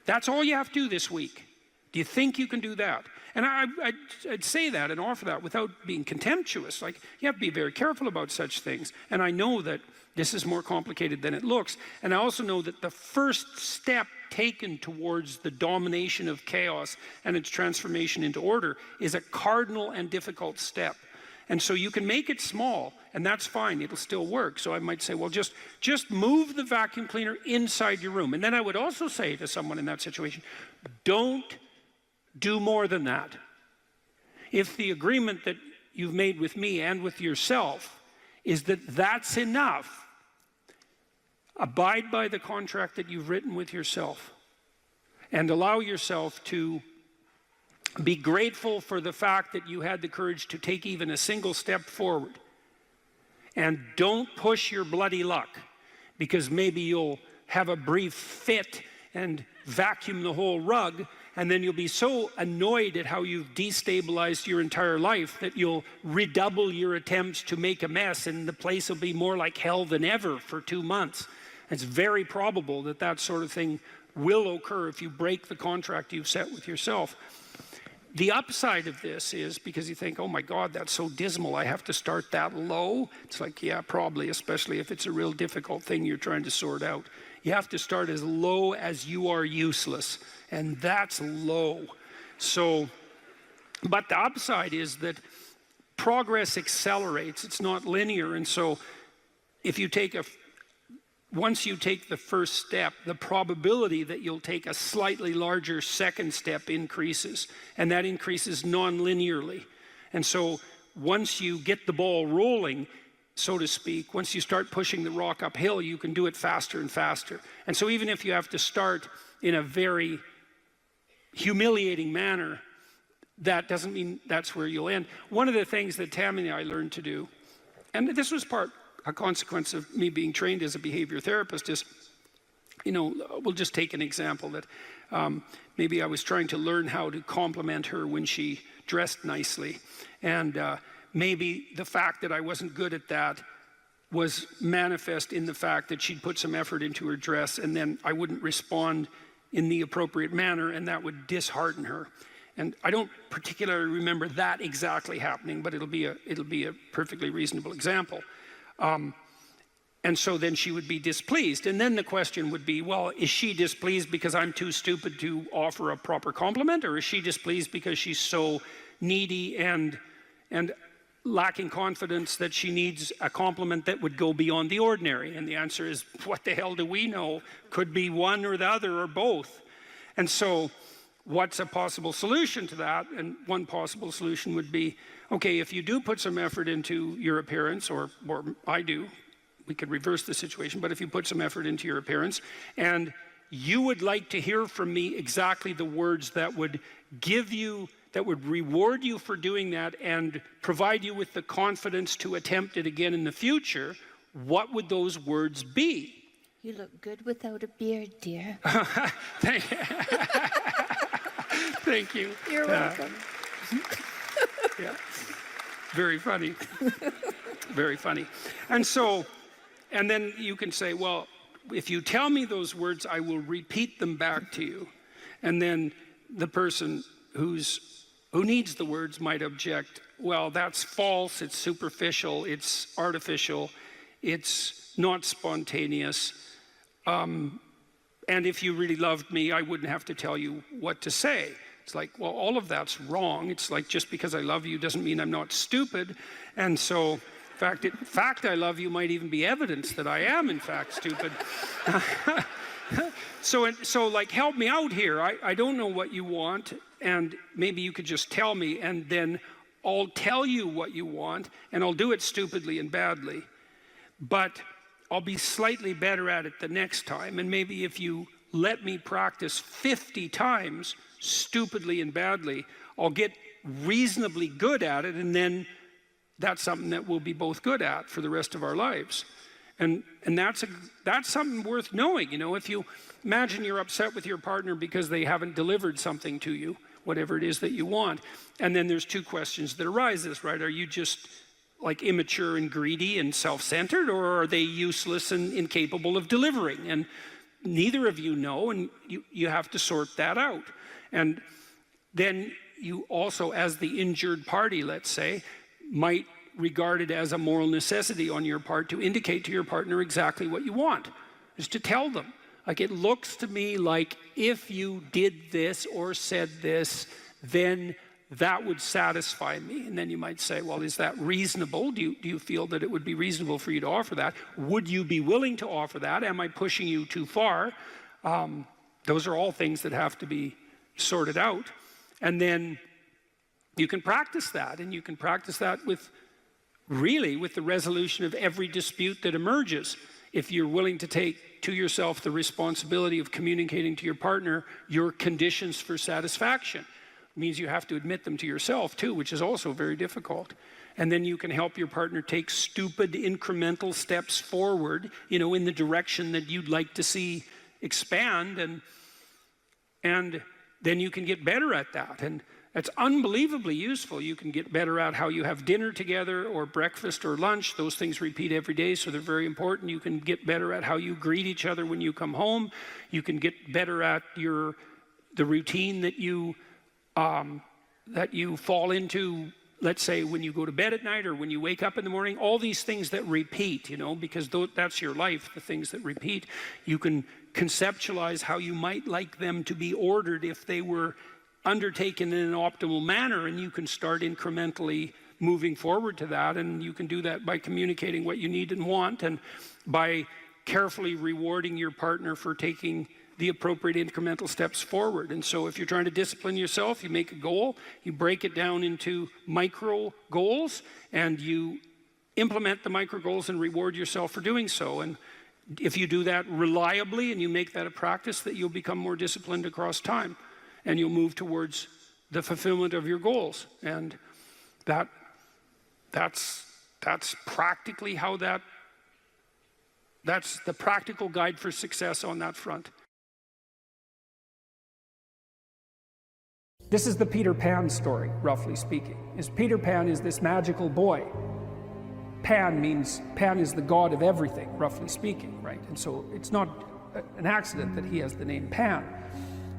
That's all you have to do this week. Do you think you can do that? And I'd say that and offer that without being contemptuous. Like, you have to be very careful about such things. And I know that this is more complicated than it looks. And I also know that the first step taken towards the domination of chaos and its transformation into order is a cardinal and difficult step. And so you can make it small, and that's fine. It'll still work. So I might say, well, just move the vacuum cleaner inside your room. And then I would also say to someone in that situation, don't do more than that. If the agreement that you've made with me and with yourself is that that's enough, abide by the contract that you've written with yourself and allow yourself to be grateful for the fact that you had the courage to take even a single step forward. And don't push your bloody luck, because maybe you'll have a brief fit and vacuum the whole rug, and then you'll be so annoyed at how you've destabilized your entire life that you'll redouble your attempts to make a mess, and the place will be more like hell than ever for 2 months. It's very probable that that sort of thing will occur if you break the contract you've set with yourself. The upside of this is, because you think, oh my God, that's so dismal, I have to start that low. It's like, yeah, probably, especially if it's a real difficult thing you're trying to sort out. You have to start as low as you are useless, and that's low. So, but the upside is that progress accelerates. It's not linear, and so if you take once you take the first step, the probability that you'll take a slightly larger second step increases, and that increases non-linearly. And so once you get the ball rolling, so to speak, once you start pushing the rock uphill, you can do it faster and faster. And so even if you have to start in a very humiliating manner, that doesn't mean that's where you'll end. One of the things that Tammy and I learned to do, and this was a consequence of me being trained as a behavior therapist, is, we'll just take an example that maybe I was trying to learn how to compliment her when she dressed nicely. And maybe the fact that I wasn't good at that was manifest in the fact that she'd put some effort into her dress, and then I wouldn't respond in the appropriate manner, and that would dishearten her. And I don't particularly remember that exactly happening, but it'll be a perfectly reasonable example. And so then she would be displeased. And then the question would be, well, is she displeased because I'm too stupid to offer a proper compliment? Or is she displeased because she's so needy and lacking confidence that she needs a compliment that would go beyond the ordinary? And the answer is, what the hell do we know? Could be one or the other or both. And so what's a possible solution to that? And one possible solution would be, okay, if you do put some effort into your appearance, or I do, we could reverse the situation, but if you put some effort into your appearance, and you would like to hear from me exactly the words that would reward you for doing that and provide you with the confidence to attempt it again in the future, what would those words be? You look good without a beard, dear. Thank you. You're welcome. Yeah. Very funny. Very funny. And then you can say, well, if you tell me those words, I will repeat them back to you. And then the person who needs the words might object, well, that's false, it's superficial, it's artificial, it's not spontaneous. And if you really loved me, I wouldn't have to tell you what to say. It's like, well, all of that's wrong. It's like, just because I love you doesn't mean I'm not stupid. And so, in fact, I love you might even be evidence that I am, in fact, stupid. So like, help me out here. I don't know what you want, and maybe you could just tell me, and then I'll tell you what you want, and I'll do it stupidly and badly. But I'll be slightly better at it the next time, and maybe if you let me practice 50 times stupidly and badly, I'll get reasonably good at it, and then that's something that we'll be both good at for the rest of our lives. And that's something worth knowing. If you imagine you're upset with your partner because they haven't delivered something to you, whatever it is that you want, and then there's two questions that arises, right? Are you just like immature and greedy and self-centered, or are they useless and incapable of delivering? And neither of you know, and you have to sort that out. And then you also, as the injured party, let's say, might regard it as a moral necessity on your part to indicate to your partner exactly what you want, is to tell them. Like, it looks to me like if you did this or said this, then that would satisfy me. And then you might say, well, is that reasonable? Do you feel that it would be reasonable for you to offer that? Would you be willing to offer that? Am I pushing you too far? Those are all things that have to be sorted out. And then you can practice that, and you can practice that with the resolution of every dispute that emerges. If you're willing to take to yourself the responsibility of communicating to your partner your conditions for satisfaction. It means you have to admit them to yourself too, which is also very difficult. And then you can help your partner take stupid incremental steps forward, in the direction that you'd like to see expand, and then you can get better at that. And it's unbelievably useful. You can get better at how you have dinner together, or breakfast or lunch. Those things repeat every day, so they're very important. You can get better at how you greet each other when you come home. You can get better at the routine that you fall into, let's say, when you go to bed at night or when you wake up in the morning. All these things that repeat, because that's your life, the things that repeat. You can conceptualize how you might like them to be ordered if they were undertaken in an optimal manner, and you can start incrementally moving forward to that. And you can do that by communicating what you need and want, and by carefully rewarding your partner for taking the appropriate incremental steps forward. And so if you're trying to discipline yourself, you make a goal, you break it down into micro goals, and you implement the micro goals and reward yourself for doing so. And if you do that reliably and you make that a practice, that you'll become more disciplined across time, and you'll move towards the fulfillment of your goals. And that's practically how that's the practical guide for success on that front. This is the Peter Pan story, roughly speaking. Peter Pan is this magical boy. Pan is the god of everything, roughly speaking, right? And so it's not an accident that he has the name Pan.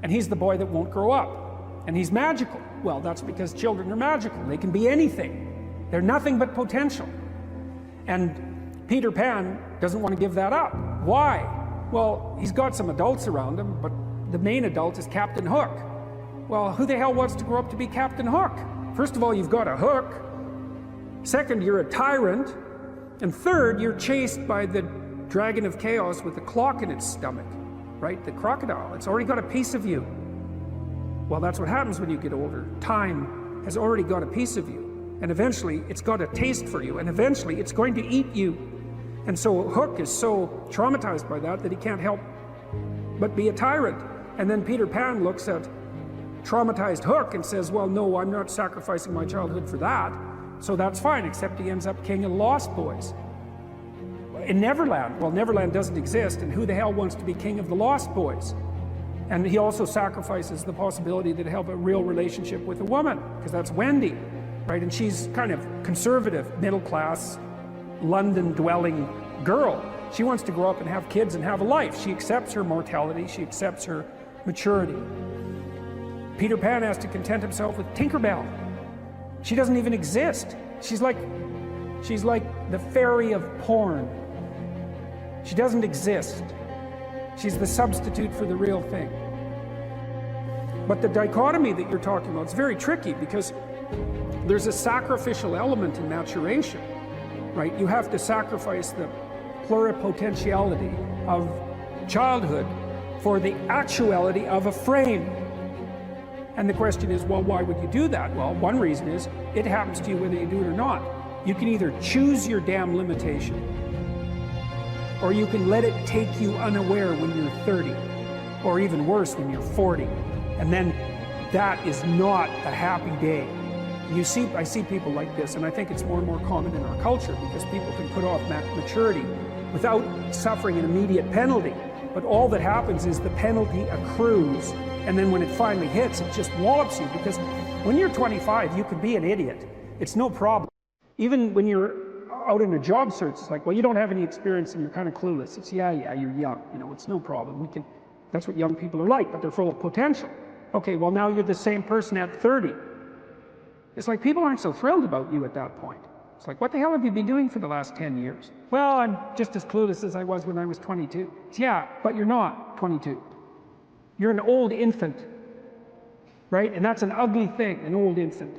And he's the boy that won't grow up. And he's magical. Well, that's because children are magical. They can be anything. They're nothing but potential. And Peter Pan doesn't want to give that up. Why? Well, he's got some adults around him, but the main adult is Captain Hook. Well, who the hell wants to grow up to be Captain Hook? First of all, you've got a hook. Second, you're a tyrant. And third, you're chased by the dragon of chaos with a clock in its stomach, right? The crocodile. It's already got a piece of you. Well, that's what happens when you get older. Time has already got a piece of you. And eventually, it's got a taste for you. And eventually, it's going to eat you. And so Hook is so traumatized by that he can't help but be a tyrant. And then Peter Pan looks at traumatized Hook and says, well, no, I'm not sacrificing my childhood for that. So that's fine, except he ends up king of the Lost Boys. In Neverland, well, Neverland doesn't exist, and who the hell wants to be king of the Lost Boys? And he also sacrifices the possibility that he'll have a real relationship with a woman, because that's Wendy, right? And she's kind of conservative, middle-class, London-dwelling girl. She wants to grow up and have kids and have a life. She accepts her mortality, she accepts her maturity. Peter Pan has to content himself with Tinkerbell. She doesn't even exist. She's like the fairy of porn. She doesn't exist. She's the substitute for the real thing. But the dichotomy that you're talking about is very tricky, because there's a sacrificial element in maturation, right? You have to sacrifice the pluripotentiality of childhood for the actuality of a frame. And the question is, well, why would you do that? Well, one reason is it happens to you whether you do it or not. You can either choose your damn limitation, or you can let it take you unaware when you're 30, or even worse, when you're 40. And then that is not a happy day. I see people like this, and I think it's more and more common in our culture, because people can put off maturity without suffering an immediate penalty. But all that happens is the penalty accrues, and then when it finally hits, it just wallops you. Because when you're 25, you could be an idiot. It's no problem. Even when you're out in a job search, it's like, well, you don't have any experience and you're kind of clueless. It's, yeah, you're young. It's no problem. That's what young people are like, but they're full of potential. Okay, well now you're the same person at 30. It's like people aren't so thrilled about you at that point. It's like, what the hell have you been doing for the last 10 years? Well, I'm just as clueless as I was when I was 22. Yeah, but you're not 22. You're an old infant, right? And that's an ugly thing, an old infant.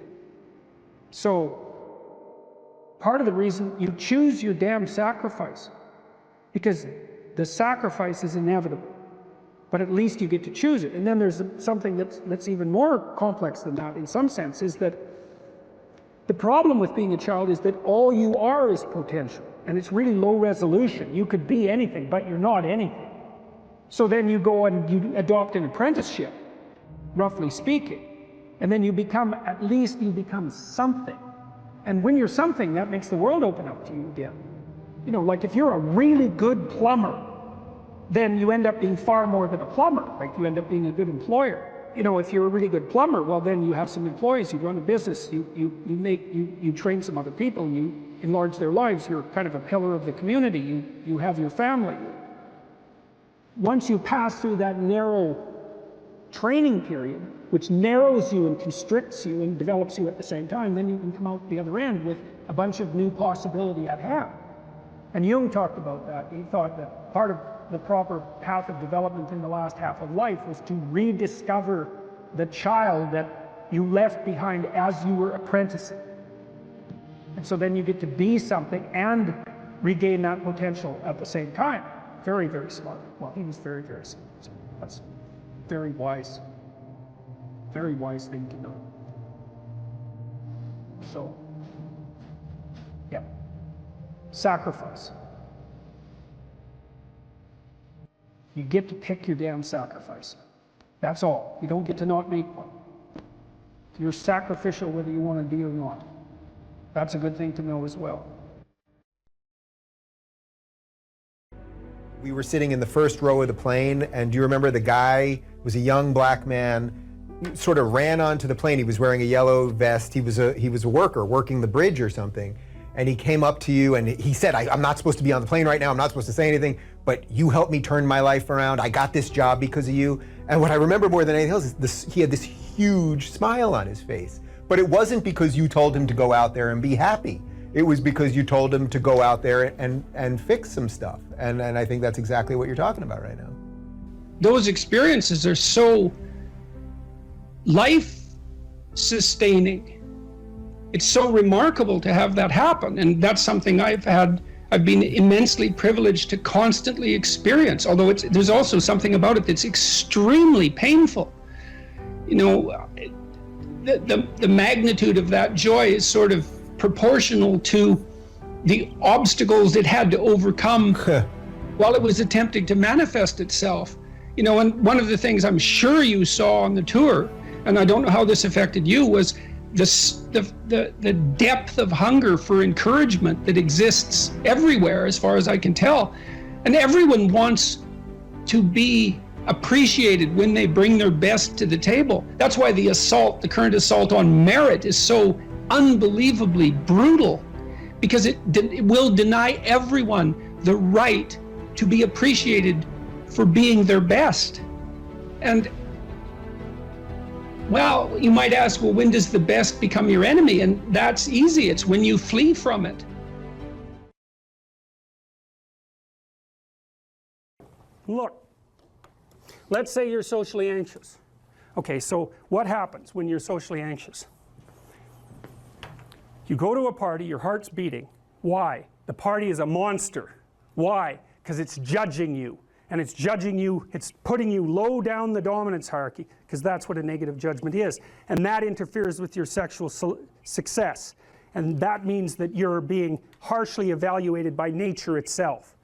So, part of the reason you choose your damn sacrifice, because the sacrifice is inevitable, but at least you get to choose it. And then there's something that's even more complex than that in some sense, is that the problem with being a child is that all you are is potential, and it's really low resolution. You could be anything, but you're not anything. So then you go and you adopt an apprenticeship, roughly speaking, and then you become, at least you become something. And when you're something, that makes the world open up to you again. You know, like if you're a really good plumber, then you end up being far more than a plumber, right? You end up being a good employer. You know, if you're a really good plumber, well then you have some employees, you run a business, you train some other people, you enlarge their lives, you're kind of a pillar of the community, you have your family. Once you pass through that narrow training period, which narrows you and constricts you and develops you at the same time, then you can come out the other end with a bunch of new possibility at hand. And Jung talked about that. He thought that part of the proper path of development in the last half of life was to rediscover the child that you left behind as you were apprenticing. And so then you get to be something and regain that potential at the same time. Very, very smart. Well, he was very, very smart. So that's very wise thing to know. So, yeah. Sacrifice. You get to pick your damn sacrifice. That's all. You don't get to not make one. You're sacrificial whether you want to be or not. That's a good thing to know as well. We were sitting in the first row of the plane, and do you remember the guy was a young black man, sort of ran onto the plane. He was wearing a yellow vest. He was a worker working the bridge or something. And he came up to you and he said, I'm not supposed to be on the plane right now. I'm not supposed to say anything, but you helped me turn my life around. I got this job because of you. And what I remember more than anything else is he had this huge smile on his face. But it wasn't because you told him to go out there and be happy. It was because you told him to go out there and fix some stuff. And I think that's exactly what you're talking about right now. Those experiences are so life-sustaining. It's so remarkable to have that happen, and that's something I've been immensely privileged to constantly experience, although there's also something about it that's extremely painful. You know, the magnitude of that joy is sort of proportional to the obstacles it had to overcome while it was attempting to manifest itself. You know, and one of the things I'm sure you saw on the tour, and I don't know how this affected you, was the depth of hunger for encouragement that exists everywhere, as far as I can tell. And everyone wants to be appreciated when they bring their best to the table. That's why the current assault on merit is so unbelievably brutal, because it will deny everyone the right to be appreciated for being their best. And well, you might ask, well, when does the best become your enemy? And that's easy. It's when you flee from it. Look, let's say you're socially anxious. Okay, so what happens when you're socially anxious? You go to a party, your heart's beating. Why? The party is a monster. Why? Because it's judging you. And it's judging you, it's putting you low down the dominance hierarchy, because that's what a negative judgment is. And that interferes with your sexual success. And that means that you're being harshly evaluated by nature itself,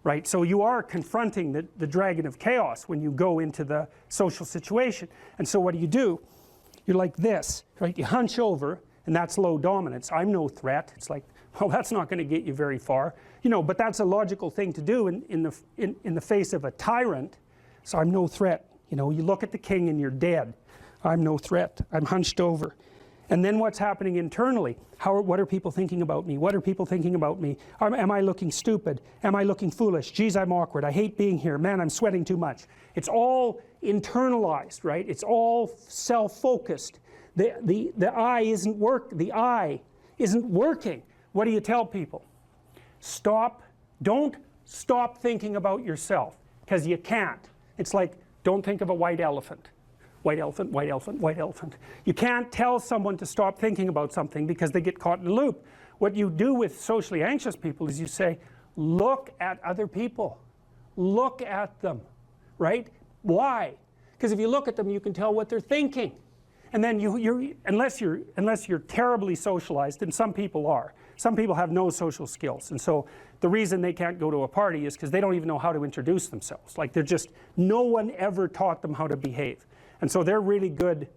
right? So you are confronting the dragon of chaos when you go into the social situation. And so what do? You're like this, right? You hunch over, and that's low dominance. I'm no threat. It's like, well, that's not going to get you very far. You know, but that's a logical thing to do in the face of a tyrant. So I'm no threat. You know, you look at the king and you're dead. I'm no threat. I'm hunched over. And then what's happening internally? What are people thinking about me? What are people thinking about me? Am I looking stupid? Am I looking foolish? Geez, I'm awkward. I hate being here. Man, I'm sweating too much. It's all internalized, right? It's all self-focused. The eye isn't working. What do you tell people? Don't stop thinking about yourself, because you can't. It's like, don't think of a white elephant. White elephant, white elephant, white elephant. You can't tell someone to stop thinking about something because they get caught in a loop. What you do with socially anxious people is you say, look at other people. Look at them, right? Why? Because if you look at them, you can tell what they're thinking. And then unless you're terribly socialized, and some people are. Some people have no social skills, and so the reason they can't go to a party is because they don't even know how to introduce themselves. Like, no one ever taught them how to behave. And so they're really good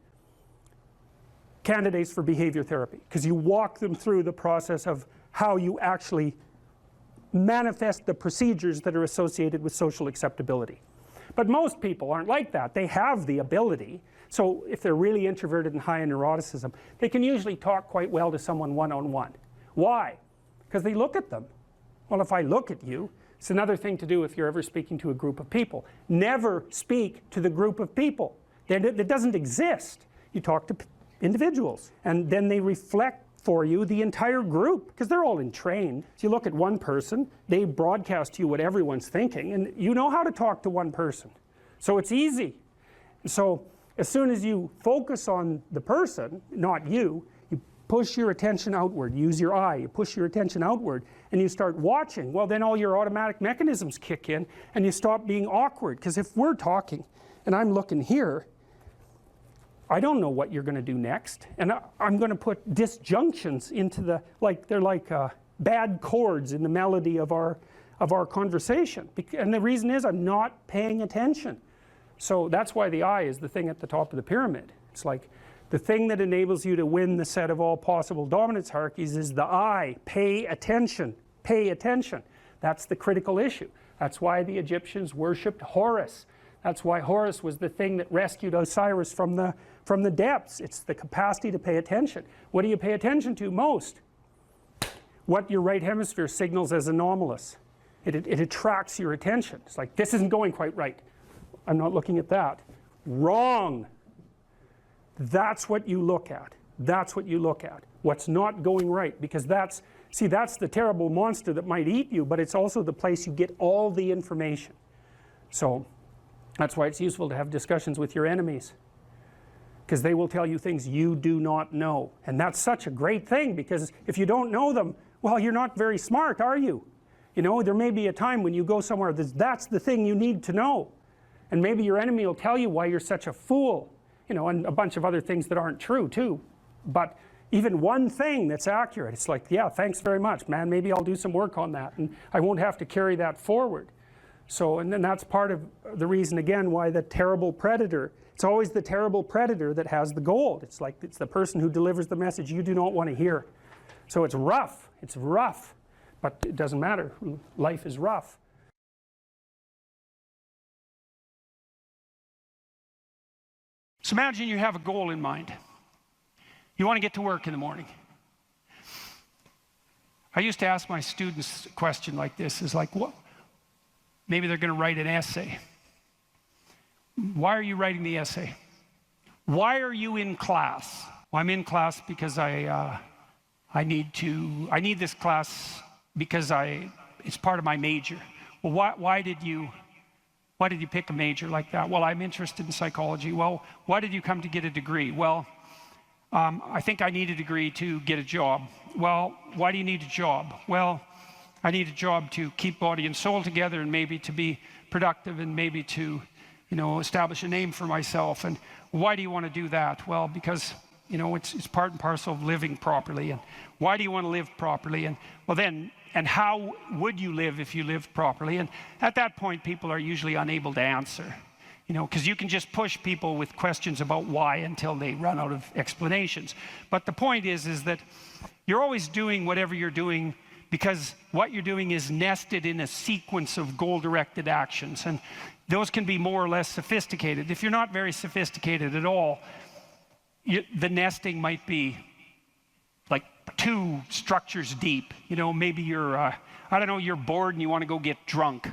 candidates for behavior therapy, because you walk them through the process of how you actually manifest the procedures that are associated with social acceptability. But most people aren't like that. They have the ability. So if they're really introverted and high in neuroticism, they can usually talk quite well to someone one-on-one. Why? Because they look at them. Well, if I look at you, it's another thing to do if you're ever speaking to a group of people. Never speak to the group of people. It doesn't exist. You talk to individuals, and then they reflect for you the entire group, because they're all entrained. So you look at one person, they broadcast to you what everyone's thinking, and you know how to talk to one person. So it's easy. So as soon as you focus on the person, not you, you push your attention outward, use your eye, you push your attention outward, and you start watching. Well, then all your automatic mechanisms kick in, and you stop being awkward. Because if we're talking, and I'm looking here, I don't know what you're going to do next, and I'm going to put disjunctions into they're like bad chords in the melody of our conversation, and the reason is I'm not paying attention. So that's why the eye is the thing at the top of the pyramid. It's like the thing that enables you to win the set of all possible dominance hierarchies is the eye. Pay attention. Pay attention. That's the critical issue. That's why the Egyptians worshipped Horus. That's why Horus was the thing that rescued Osiris from the depths. It's the capacity to pay attention. What do you pay attention to most? What your right hemisphere signals as anomalous. It attracts your attention. It's like, this isn't going quite right. I'm not looking at that. Wrong. That's what you look at. That's what you look at. What's not going right. Because that's the terrible monster that might eat you, but it's also the place you get all the information. So that's why it's useful to have discussions with your enemies, because they will tell you things you do not know. And that's such a great thing, because if you don't know them, well, you're not very smart, are you? You know, there may be a time when you go somewhere that's the thing you need to know. And maybe your enemy will tell you why you're such a fool, you know, and a bunch of other things that aren't true too. But even one thing that's accurate, it's like, yeah, thanks very much, man, maybe I'll do some work on that, and I won't have to carry that forward. So, and then that's part of the reason, again, why the terrible predator, it's always the terrible predator that has the gold. It's like, it's the person who delivers the message you do not want to hear. So it's rough, but it doesn't matter. Life is rough. So imagine you have a goal in mind. You want to get to work in the morning. I used to ask my students a question like this, is like, what? Maybe they're going to write an essay. Why are you writing the essay? Why are you in class? Well, I'm in class because I need this class because it's part of my major. Well, why did you pick a major like that? Well, I'm interested in psychology. Well, why did you come to get a degree? Well, I think I need a degree to get a job. Well, why do you need a job? Well, I need a job to keep body and soul together, and maybe to be productive, and maybe to, you know, establish a name for myself. And why do you want to do that? Well, because, you know, it's part and parcel of living properly. And why do you want to live properly? And well, then, and how would you live if you lived properly? And at that point, people are usually unable to answer, you know, because you can just push people with questions about why until they run out of explanations. But the point is that you're always doing whatever you're doing because what you're doing is nested in a sequence of goal-directed actions, and those can be more or less sophisticated. If you're not very sophisticated at all, the nesting might be like 2 structures deep. You know, maybe you're, I don't know, you're bored and you want to go get drunk,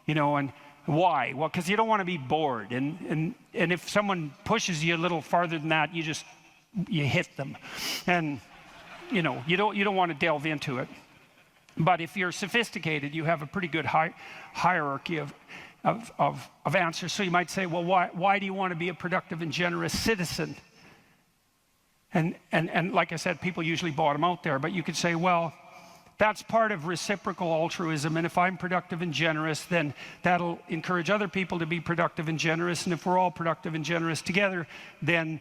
you know, and why? Well, because you don't want to be bored. And if someone pushes you a little farther than that, you hit them. And, you know, you don't want to delve into it. But if you're sophisticated, you have a pretty good hierarchy of answers. So you might say, well, why do you want to be a productive and generous citizen? And like I said, people usually bottom out there, but you could say, well, that's part of reciprocal altruism, and if I'm productive and generous, then that'll encourage other people to be productive and generous, and if we're all productive and generous together, then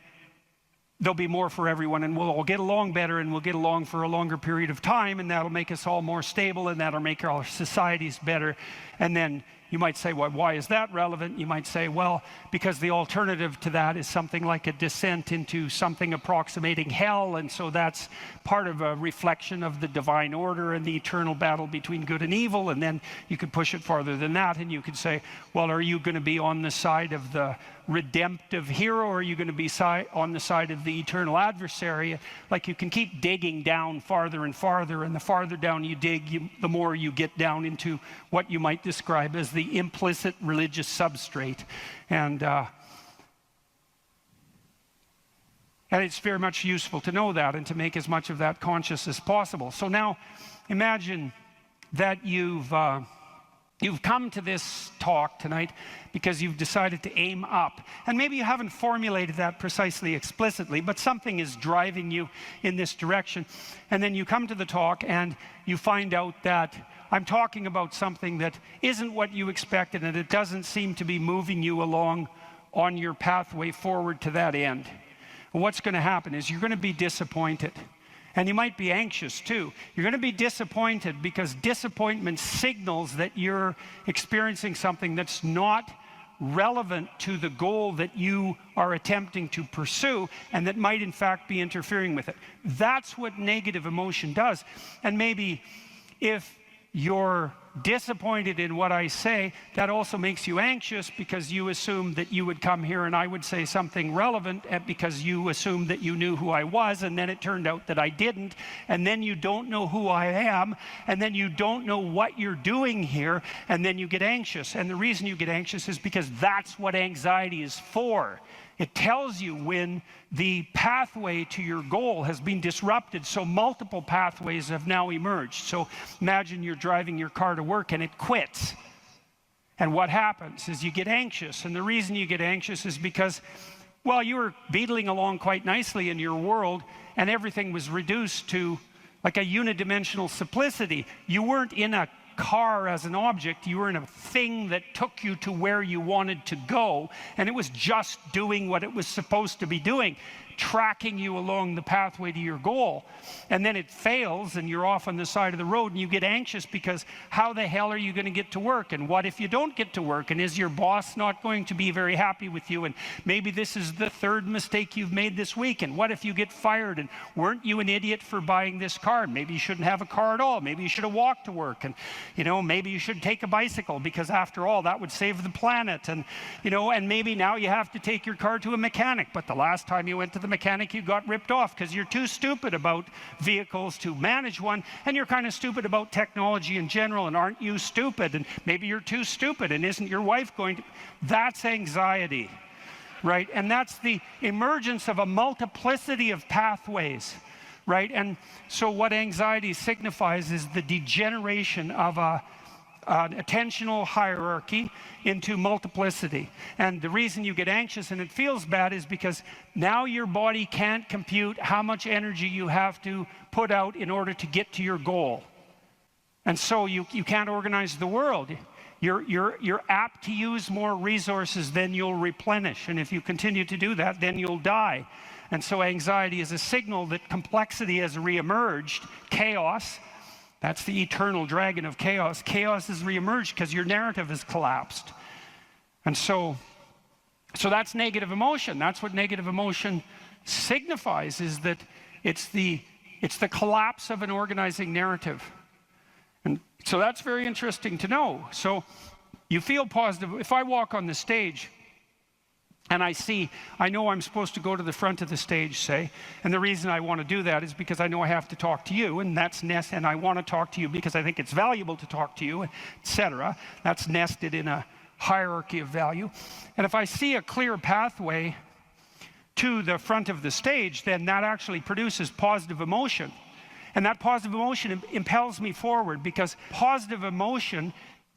there'll be more for everyone, and we'll all get along better, and we'll get along for a longer period of time, and that'll make us all more stable, and that'll make our societies better. And then you might say, well, why is that relevant? You might say, well, because the alternative to that is something like a descent into something approximating hell, and so that's part of a reflection of the divine order and the eternal battle between good and evil. And then you could push it farther than that, and you could say, well, are you going to be on the side of the redemptive hero, or are you going to be on the side of the eternal adversary? Like, you can keep digging down farther and farther, and the farther down you dig, the more you get down into what you might describe as the implicit religious substrate. And it's very much useful to know that and to make as much of that conscious as possible. So now imagine that you've come to this talk tonight because you've decided to aim up. And maybe you haven't formulated that precisely explicitly, but something is driving you in this direction. And then you come to the talk and you find out that I'm talking about something that isn't what you expected, and it doesn't seem to be moving you along on your pathway forward to that end. And what's going to happen is you're going to be disappointed. And you might be anxious too. You're going to be disappointed because disappointment signals that you're experiencing something that's not relevant to the goal that you are attempting to pursue, and that might in fact be interfering with it. That's what negative emotion does. And maybe if you're disappointed in what I say, that also makes you anxious because you assumed that you would come here and I would say something relevant, because you assumed that you knew who I was, and then it turned out that I didn't, and then you don't know who I am, and then you don't know what you're doing here, and then you get anxious. And the reason you get anxious is because that's what anxiety is for. It tells you when the pathway to your goal has been disrupted, so multiple pathways have now emerged. So imagine you're driving your car to work and it quits. And what happens is you get anxious. And the reason you get anxious is because, well, you were beetling along quite nicely in your world, and everything was reduced to like a unidimensional simplicity. You weren't in a car as an object, you were in a thing that took you to where you wanted to go, and it was just doing what it was supposed to be doing, tracking you along the pathway to your goal. And then it fails and you're off on the side of the road, and you get anxious because how the hell are you going to get to work? And what if you don't get to work? And is your boss not going to be very happy with you? And maybe this is the 3rd mistake you've made this week. And what if you get fired? And weren't you an idiot for buying this car? Maybe you shouldn't have a car at all. Maybe you should have walked to work. And, you know, maybe you should take a bicycle, because after all, that would save the planet. And, you know, and maybe now you have to take your car to a mechanic, but the last time you went to the mechanic, you got ripped off because you're too stupid about vehicles to manage one, and you're kind of stupid about technology in general. And aren't you stupid? And maybe you're too stupid, and isn't your wife going to? That's anxiety, right? And that's the emergence of a multiplicity of pathways, right? And so what anxiety signifies is the degeneration of an attentional hierarchy into multiplicity. And the reason you get anxious and it feels bad is because now your body can't compute how much energy you have to put out in order to get to your goal. And so you can't organize the world. You're apt to use more resources than you'll replenish. And if you continue to do that, then you'll die. And so anxiety is a signal that complexity has reemerged, chaos. That's the eternal dragon of chaos. Chaos has reemerged because your narrative has collapsed. And so that's negative emotion. That's what negative emotion signifies, is that it's the collapse of an organizing narrative. And so that's very interesting to know. So you feel positive. If I walk on the stage and I know I'm supposed to go to the front of the stage, say, and the reason I want to do that is because I know I have to talk to you, and that's and I want to talk to you because I think it's valuable to talk to you, etc. That's nested in a hierarchy of value. And if I see a clear pathway to the front of the stage, then that actually produces positive emotion. And that positive emotion impels me forward, because positive emotion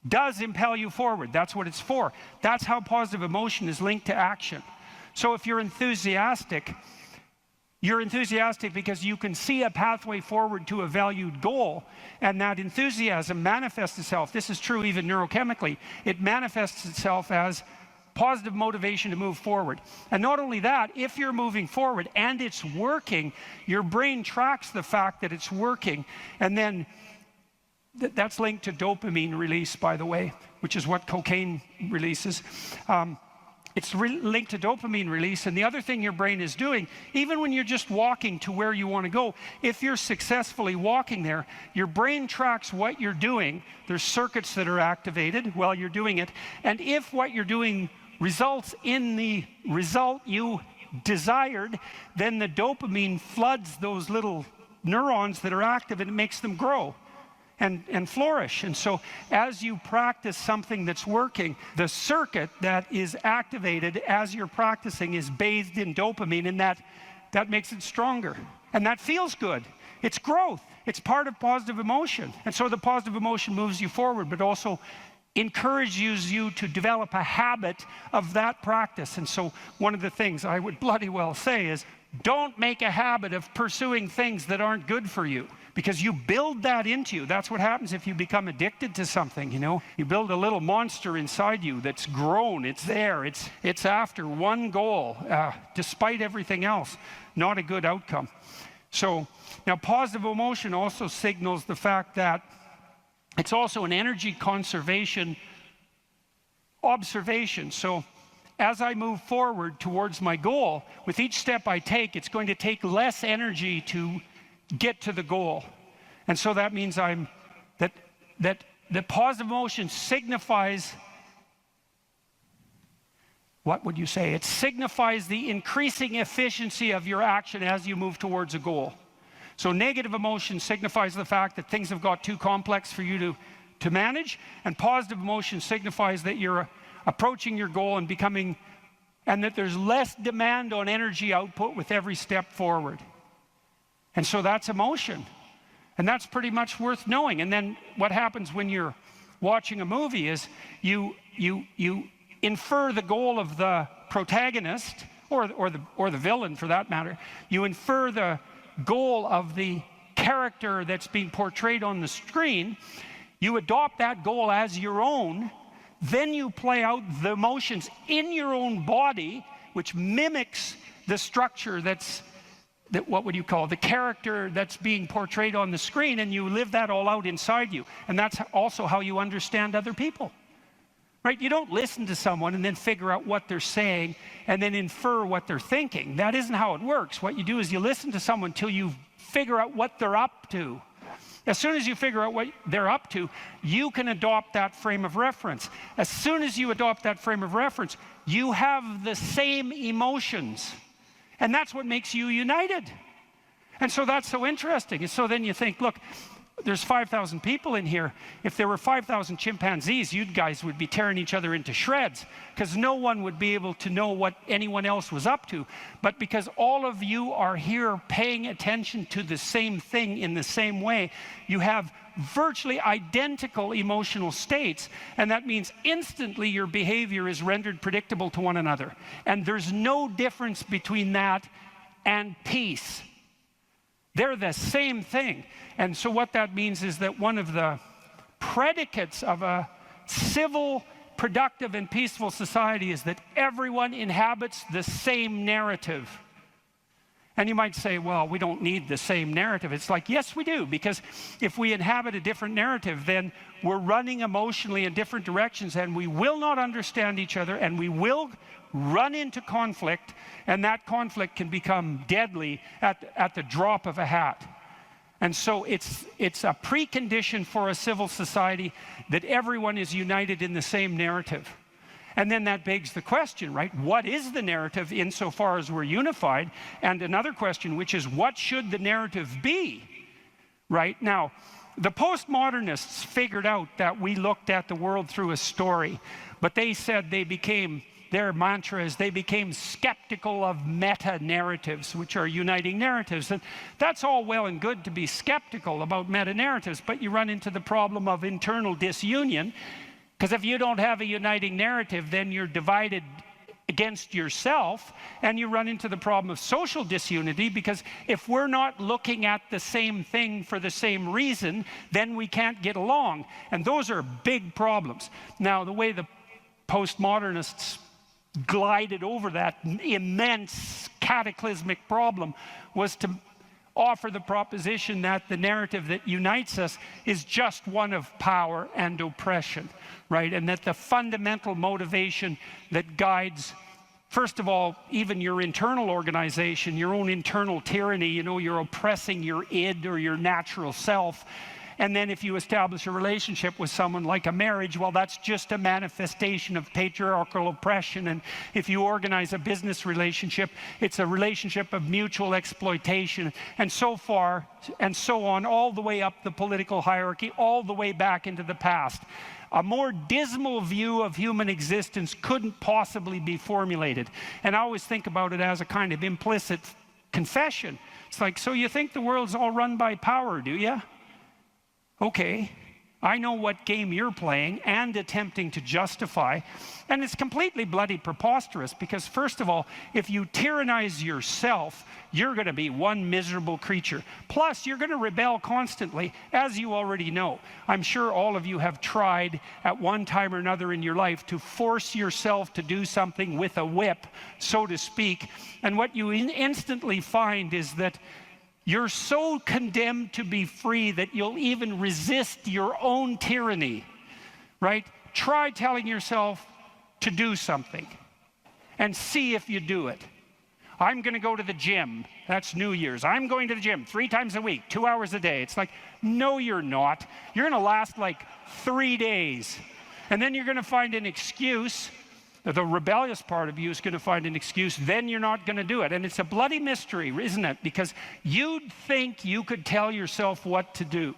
does impel you forward. That's what it's for. That's how positive emotion is linked to action. So if you're enthusiastic because you can see a pathway forward to a valued goal, and that enthusiasm manifests itself. This is true even neurochemically. It manifests itself as positive motivation to move forward. And not only that, if you're moving forward and it's working, your brain tracks the fact that it's working, and then that's linked to dopamine release, by the way, which is what cocaine releases. It's linked to dopamine release. And the other thing your brain is doing, even when you're just walking to where you want to go, if you're successfully walking there, your brain tracks what you're doing. There's circuits that are activated while you're doing it. And if what you're doing results in the result you desired, then the dopamine floods those little neurons that are active, and it makes them grow and flourish. And so as you practice something that's working, the circuit that is activated as you're practicing is bathed in dopamine, and that makes it stronger. And that feels good. It's growth. It's part of positive emotion. And so the positive emotion moves you forward, but also encourages you to develop a habit of that practice. And so one of the things I would bloody well say is, don't make a habit of pursuing things that aren't good for you, because you build that into you. That's what happens if you become addicted to something, you know. You build a little monster inside you that's grown. It's there. It's after one goal, despite everything else. Not a good outcome. So now positive emotion also signals the fact that it's also an energy conservation observation. So as I move forward towards my goal, with each step I take, it's going to take less energy to get to the goal. And so that means that the positive emotion signifies, what would you say? It signifies the increasing efficiency of your action as you move towards a goal. So negative emotion signifies the fact that things have got too complex for you to manage, and positive emotion signifies that you're approaching your goal and becoming, and that there's less demand on energy output with every step forward. And so that's emotion. And that's pretty much worth knowing. And then what happens when you're watching a movie is you infer the goal of the protagonist, or the villain for that matter. You infer the goal of the character that's being portrayed on the screen. You adopt that goal as your own. Then you play out the emotions in your own body, which mimics the structure what would you call the character that's being portrayed on the screen, and you live that all out inside you. And that's also how you understand other people, right? You don't listen to someone and then figure out what they're saying and then infer what they're thinking. That isn't how it works. What you do is you listen to someone till you figure out what they're up to. As soon as you figure out what they're up to, you can adopt that frame of reference. As soon as you adopt that frame of reference, you have the same emotions. And that's what makes you united. And so that's so interesting. And so then you think, look, there's 5,000 people in here. If there were 5,000 chimpanzees, you guys would be tearing each other into shreds, because no one would be able to know what anyone else was up to. But because all of you are here paying attention to the same thing in the same way, you have virtually identical emotional states, and that means instantly your behavior is rendered predictable to one another. And there's no difference between that and peace. They're the same thing. And so what that means is that one of the predicates of a civil, productive, and peaceful society is that everyone inhabits the same narrative. And you might say, well, we don't need the same narrative. It's like, yes, we do, because if we inhabit a different narrative, then we're running emotionally in different directions, and we will not understand each other, and we will run into conflict, and that conflict can become deadly at the drop of a hat. And so it's a precondition for a civil society that everyone is united in the same narrative. And then that begs the question, right? What is the narrative insofar as we're unified? And another question, which is, what should the narrative be? Right? Now, the postmodernists figured out that we looked at the world through a story, but they said their mantra is they became skeptical of meta-narratives, which are uniting narratives. And that's all well and good to be skeptical about meta-narratives, but you run into the problem of internal disunion, because if you don't have a uniting narrative, then you're divided against yourself, and you run into the problem of social disunity, because if we're not looking at the same thing for the same reason, then we can't get along. And those are big problems. Now, the way the postmodernists glided over that immense cataclysmic problem was to offer the proposition that the narrative that unites us is just one of power and oppression, right? And that the fundamental motivation that guides, first of all, even your internal organization, your own internal tyranny, you know, you're oppressing your id or your natural self. And then if you establish a relationship with someone like a marriage, well, that's just a manifestation of patriarchal oppression. And if you organize a business relationship, it's a relationship of mutual exploitation, and so far and so on, all the way up the political hierarchy, all the way back into the past. A more dismal view of human existence couldn't possibly be formulated. And I always think about it as a kind of implicit confession. It's like, so you think the world's all run by power, do you? Okay, I know what game you're playing and attempting to justify, and it's completely bloody preposterous, because first of all, if you tyrannize yourself, you're going to be one miserable creature. Plus, you're going to rebel constantly, as you already know. I'm sure all of you have tried at one time or another in your life to force yourself to do something with a whip, so to speak, and what you instantly find is that you're so condemned to be free that you'll even resist your own tyranny, right? Try telling yourself to do something and see if you do it. I'm going to go to the gym. That's New Year's. I'm going to the gym 3 times a week, 2 hours a day. It's like, no, you're not. You're going to last like 3 days. And then you're going to find an excuse. The rebellious part of you is going to find an excuse, then you're not going to do it. And it's a bloody mystery, isn't it? Because you'd think you could tell yourself what to do.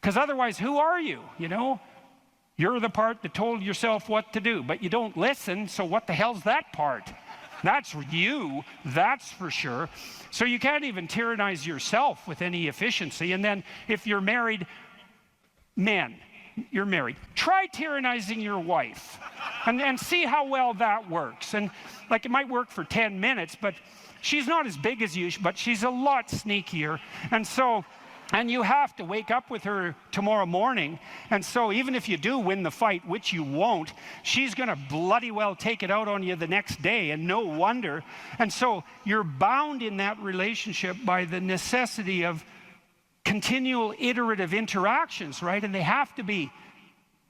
Because otherwise, who are you, you know? You're the part that told yourself what to do, but you don't listen, so what the hell's that part? That's you, that's for sure. So you can't even tyrannize yourself with any efficiency. And then if you're married, men, you're married, try tyrannizing your wife and see how well that works. And like, it might work for 10 minutes, but she's not as big as you, but she's a lot sneakier. And you have to wake up with her tomorrow morning. And so even if you do win the fight, which you won't, she's going to bloody well take it out on you the next day, and no wonder. And so you're bound in that relationship by the necessity of continual iterative interactions, right? And they have to be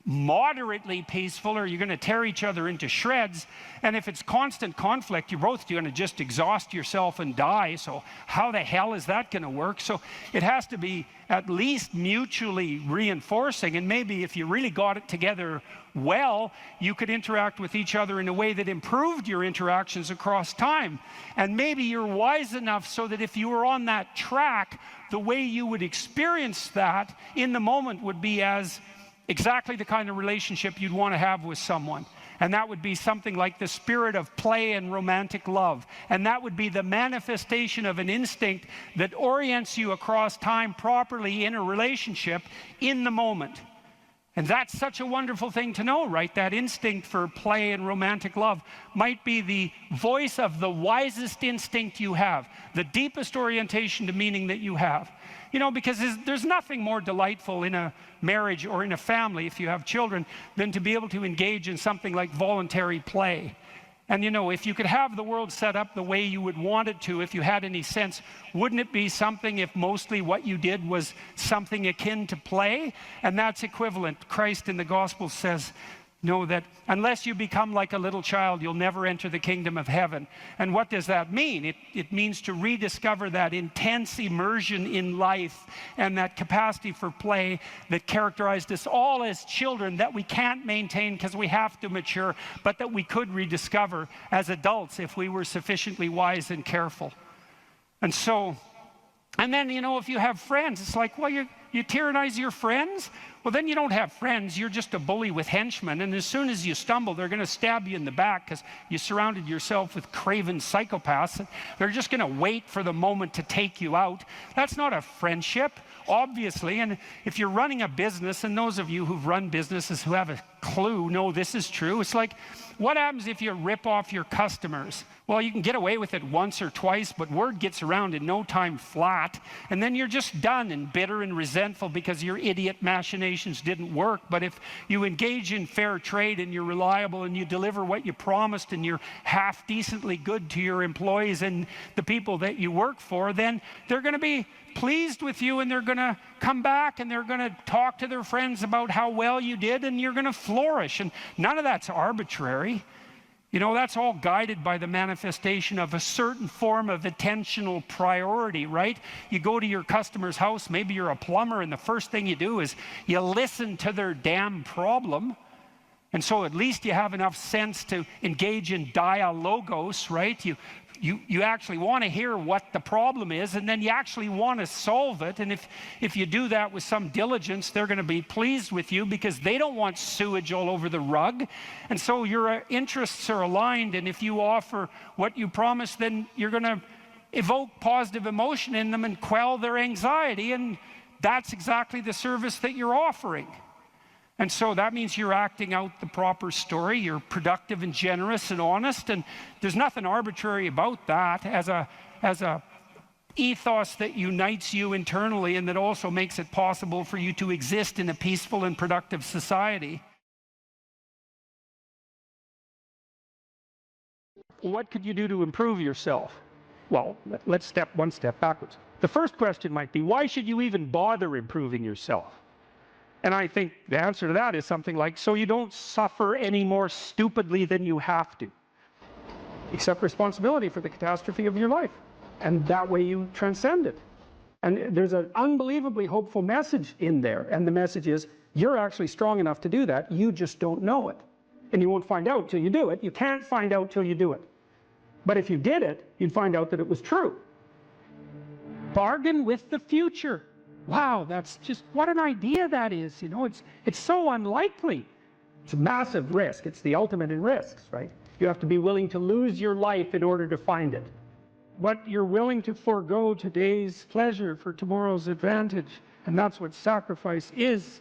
moderately peaceful, or you're going to tear each other into shreds. And if it's constant conflict, you're both going to just exhaust yourself and die. So how the hell is that going to work? So it has to be at least mutually reinforcing. And maybe if you really got it together well, you could interact with each other in a way that improved your interactions across time. And maybe you're wise enough so that if you were on that track, the way you would experience that in the moment would be as exactly the kind of relationship you'd want to have with someone. And that would be something like the spirit of play and romantic love. And that would be the manifestation of an instinct that orients you across time properly in a relationship in the moment. And that's such a wonderful thing to know, right? That instinct for play and romantic love might be the voice of the wisest instinct you have, the deepest orientation to meaning that you have. You know, because there's nothing more delightful in a marriage or in a family, if you have children, than to be able to engage in something like voluntary play. And you know, if you could have the world set up the way you would want it to, if you had any sense, wouldn't it be something if mostly what you did was something akin to play? And that's equivalent. Christ in the gospel says Know that unless you become like a little child, you'll never enter the kingdom of heaven. And what does that mean? It means to rediscover that intense immersion in life and that capacity for play that characterized us all as children that we can't maintain because we have to mature, but that we could rediscover as adults if we were sufficiently wise and careful. And so, and then, you know, if you have friends, it's like, well, you tyrannize your friends? Well, then you don't have friends. You're just a bully with henchmen. And as soon as you stumble, they're going to stab you in the back because you surrounded yourself with craven psychopaths. And they're just going to wait for the moment to take you out. That's not a friendship, obviously. And if you're running a business, and those of you who've run businesses who have a clue know this is true, it's like, what happens if you rip off your customers? Well, you can get away with it once or twice, but word gets around in no time flat, and then you're just done and bitter and resentful because your idiot machinations didn't work. But if you engage in fair trade and you're reliable and you deliver what you promised and you're half decently good to your employees and the people that you work for, then they're going to be pleased with you, and they're going to come back and they're going to talk to their friends about how well you did, and you're going to flourish. And none of that's arbitrary. You know, that's all guided by the manifestation of a certain form of attentional priority, right? You go to your customer's house, maybe you're a plumber, and the first thing you do is you listen to their damn problem. And so at least you have enough sense to engage in dialogos, right? You actually want to hear what the problem is, and then you actually want to solve it. And if you do that with some diligence, they're going to be pleased with you because they don't want sewage all over the rug. And so your interests are aligned, and if you offer what you promise, then you're going to evoke positive emotion in them and quell their anxiety, and that's exactly the service that you're offering. And so that means you're acting out the proper story, you're productive and generous and honest, and there's nothing arbitrary about that as a ethos that unites you internally and that also makes it possible for you to exist in a peaceful and productive society. What could you do to improve yourself? Well, let's step one step backwards. The first question might be, why should you even bother improving yourself? And I think the answer to that is something like, so you don't suffer any more stupidly than you have to. Accept responsibility for the catastrophe of your life. And that way you transcend it. And there's an unbelievably hopeful message in there. And the message is, you're actually strong enough to do that. You just don't know it. And you won't find out till you do it. You can't find out till you do it. But if you did it, you'd find out that it was true. Bargain with the future. Wow, that's just, what an idea that is. You know, it's so unlikely. It's a massive risk. It's the ultimate in risks, right? You have to be willing to lose your life in order to find it. What you're willing to forego today's pleasure for tomorrow's advantage. And that's what sacrifice is.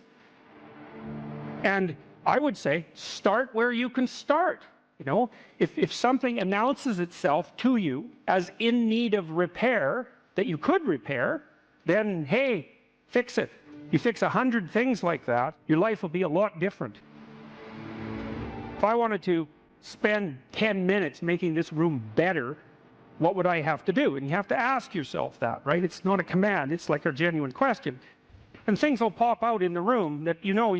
And I would say, start where you can start. You know, if something announces itself to you as in need of repair, that you could repair, then, hey, fix it. You fix 100 things like that, your life will be a lot different. If I wanted to spend 10 minutes making this room better, what would I have to do? And you have to ask yourself that, right? It's not a command, it's like a genuine question. And things will pop out in the room that you know,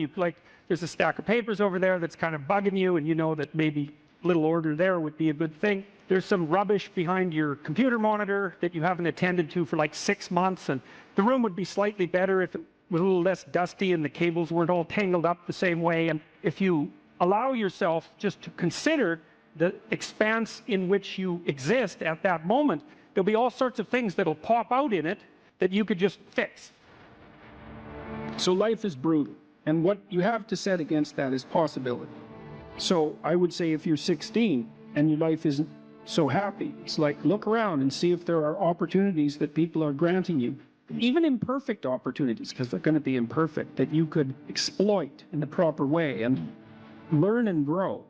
there's a stack of papers over there that's kind of bugging you, and you know that maybe a little order there would be a good thing. There's some rubbish behind your computer monitor that you haven't attended to for like 6 months, and the room would be slightly better if it was a little less dusty and the cables weren't all tangled up the same way. And if you allow yourself just to consider the expanse in which you exist at that moment, there'll be all sorts of things that'll pop out in it that you could just fix. So life is brutal, and what you have to set against that is possibility. So I would say if you're 16 and your life isn't so happy, it's like, look around and see if there are opportunities that people are granting you, even imperfect opportunities, because they're going to be imperfect, that you could exploit in the proper way and learn and grow.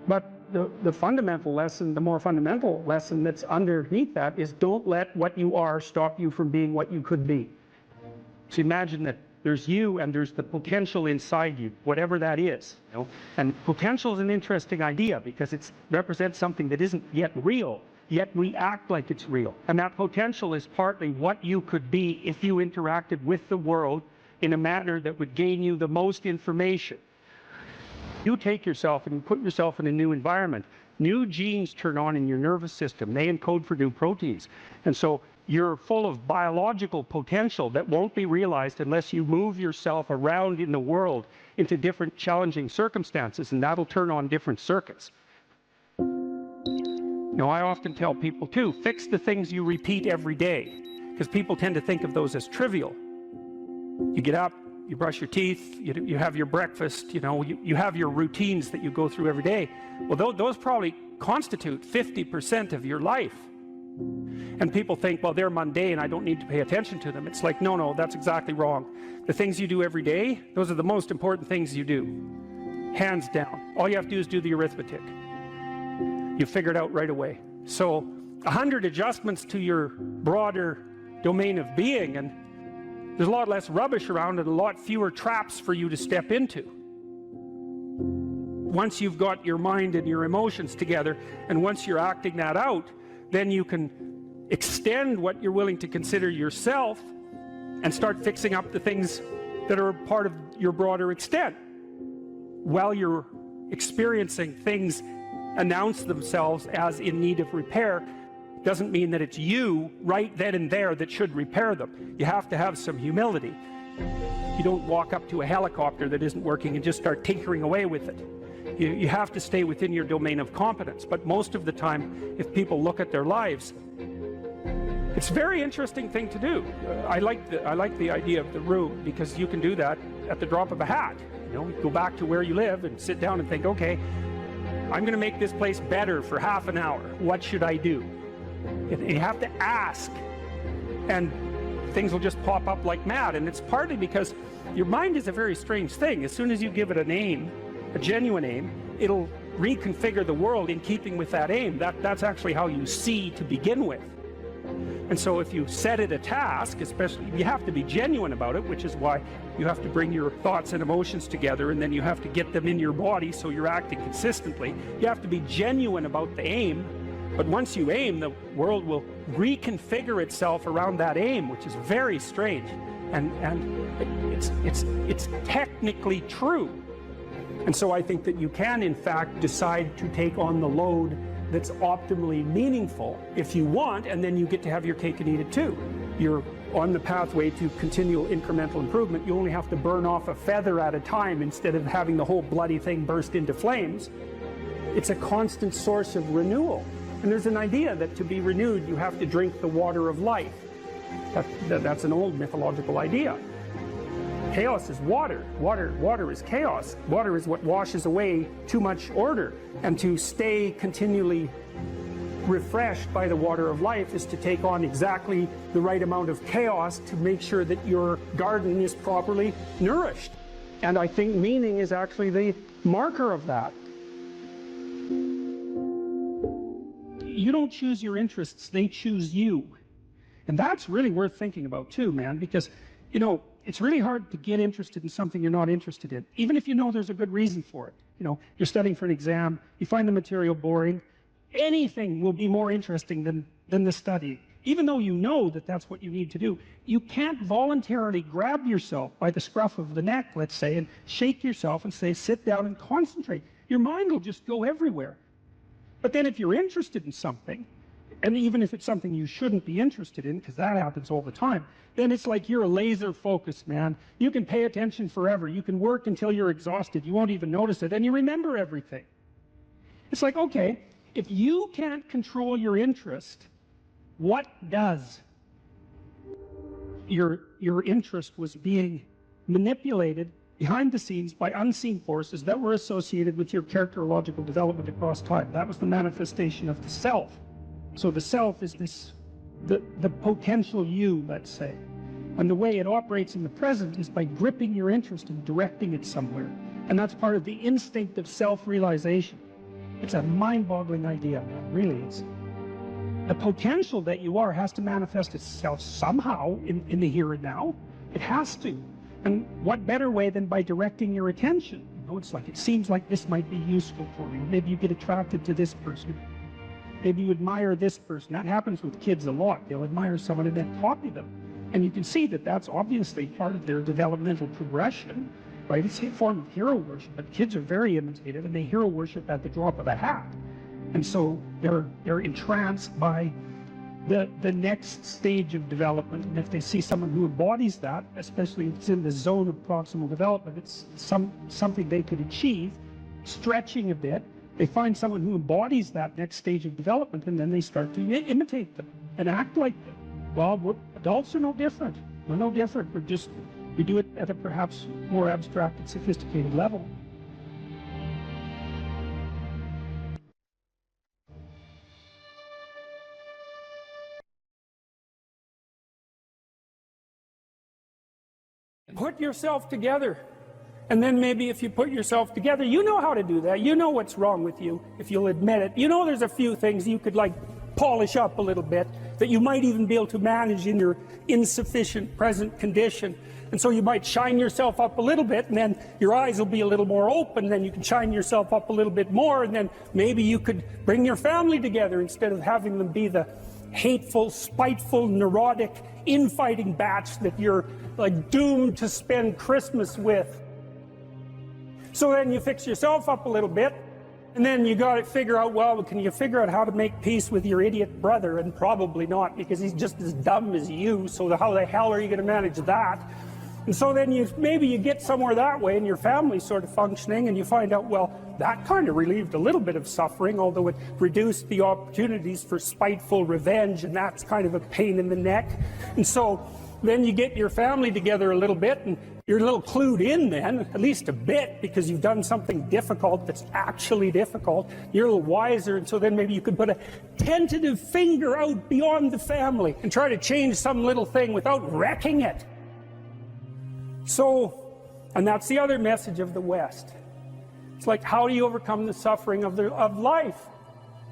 But the fundamental lesson, the more fundamental lesson that's underneath that is, don't let what you are stop you from being what you could be. So imagine that there's you and there's the potential inside you, whatever that is. You know? And potential is an interesting idea because it represents something that isn't yet real, yet we act like it's real. And that potential is partly what you could be if you interacted with the world in a manner that would gain you the most information. You take yourself and you put yourself in a new environment. New genes turn on in your nervous system. They encode for new proteins. And so you're full of biological potential that won't be realized unless you move yourself around in the world into different challenging circumstances, and that'll turn on different circuits. Now, I often tell people too, fix the things you repeat every day, because people tend to think of those as trivial. You get up, you brush your teeth, you have your breakfast, you have your routines that you go through every day. Well, those probably constitute 50% of your life. And people think, well, they're mundane, I don't need to pay attention to them. It's like, no, that's exactly wrong. The things you do every day, those are the most important things you do. Hands down. All you have to do is do the arithmetic. You figure it out right away. So 100 adjustments to your broader domain of being, and there's a lot less rubbish around and a lot fewer traps for you to step into. Once you've got your mind and your emotions together, and once you're acting that out, then you can extend what you're willing to consider yourself and start fixing up the things that are part of your broader extent. While you're experiencing things announce themselves as in need of repair, doesn't mean that it's you right then and there that should repair them. You have to have some humility. You don't walk up to a helicopter that isn't working and just start tinkering away with it. You have to stay within your domain of competence. But most of the time, if people look at their lives, it's a very interesting thing to do. I like the idea of the room, because you can do that at the drop of a hat. You go back to where you live and sit down and think, okay, I'm going to make this place better for half an hour. What should I do? And you have to ask, and things will just pop up like mad. And it's partly because your mind is a very strange thing. As soon as you give it an aim, a genuine aim, it'll reconfigure the world in keeping with that aim. That's actually how you see to begin with. And so if you set it a task, especially, you have to be genuine about it, which is why you have to bring your thoughts and emotions together, and then you have to get them in your body so you're acting consistently. You have to be genuine about the aim, but once you aim, the world will reconfigure itself around that aim, which is very strange. And it's technically true. And so I think that you can, in fact, decide to take on the load that's optimally meaningful if you want, and then you get to have your cake and eat it too. You're on the pathway to continual incremental improvement. You only have to burn off a feather at a time instead of having the whole bloody thing burst into flames. It's a constant source of renewal. And there's an idea that to be renewed, you have to drink the water of life. That's an old mythological idea. Chaos is water. Water is chaos. Water is what washes away too much order. And to stay continually refreshed by the water of life is to take on exactly the right amount of chaos to make sure that your garden is properly nourished. And I think meaning is actually the marker of that. You don't choose your interests, they choose you. And that's really worth thinking about too, man, because, it's really hard to get interested in something you're not interested in, even if you know there's a good reason for it. You're studying for an exam, you find the material boring, anything will be more interesting than the study. Even though you know that that's what you need to do, you can't voluntarily grab yourself by the scruff of the neck, let's say, and shake yourself and say, sit down and concentrate. Your mind will just go everywhere. But then if you're interested in something, and even if it's something you shouldn't be interested in, because that happens all the time, then it's like you're a laser focused, man. You can pay attention forever. You can work until you're exhausted. You won't even notice it, and you remember everything. It's like, okay, if you can't control your interest, what does? Your interest was being manipulated behind the scenes by unseen forces that were associated with your characterological development across time. That was the manifestation of the self. So the self is the potential you, let's say. And the way it operates in the present is by gripping your interest and directing it somewhere. And that's part of the instinct of self-realization. It's a mind-boggling idea, man. Really is. The potential that you are has to manifest itself somehow in the here and now. It has to. And what better way than by directing your attention? It's like, it seems like this might be useful for you. Maybe you get attracted to this person. Maybe you admire this person. That happens with kids a lot. They'll admire someone and then copy them. And you can see that that's obviously part of their developmental progression. right? It's a form of hero worship, but kids are very imitative, and they hero worship at the drop of a hat. And so they're entranced by the next stage of development, and if they see someone who embodies that, especially if it's in the zone of proximal development, it's something they could achieve, stretching a bit, they find someone who embodies that next stage of development, and then they start to imitate them and act like them. Well, adults are no different. We're no different. We do it at a perhaps more abstract and sophisticated level. Put yourself together. And then maybe if you put yourself together, you know how to do that. You know what's wrong with you, if you'll admit it. You know there's a few things you could like polish up a little bit, that you might even be able to manage in your insufficient present condition. And so you might shine yourself up a little bit, and then your eyes will be a little more open, then you can shine yourself up a little bit more, and then maybe you could bring your family together instead of having them be the hateful, spiteful, neurotic, infighting batch that you're like doomed to spend Christmas with. So then you fix yourself up a little bit, and then you got to figure out, well, can you figure out how to make peace with your idiot brother? And probably not, because he's just as dumb as you, so how the hell are you going to manage that? And so then maybe you get somewhere that way, and your family's sort of functioning, and you find out, well, that kind of relieved a little bit of suffering, although it reduced the opportunities for spiteful revenge, and that's kind of a pain in the neck. And so then you get your family together a little bit, and you're a little clued in then, at least a bit, because you've done something difficult that's actually difficult. You're a little wiser, and so then maybe you could put a tentative finger out beyond the family and try to change some little thing without wrecking it. So, and that's the other message of the West. It's like, how do you overcome the suffering of life?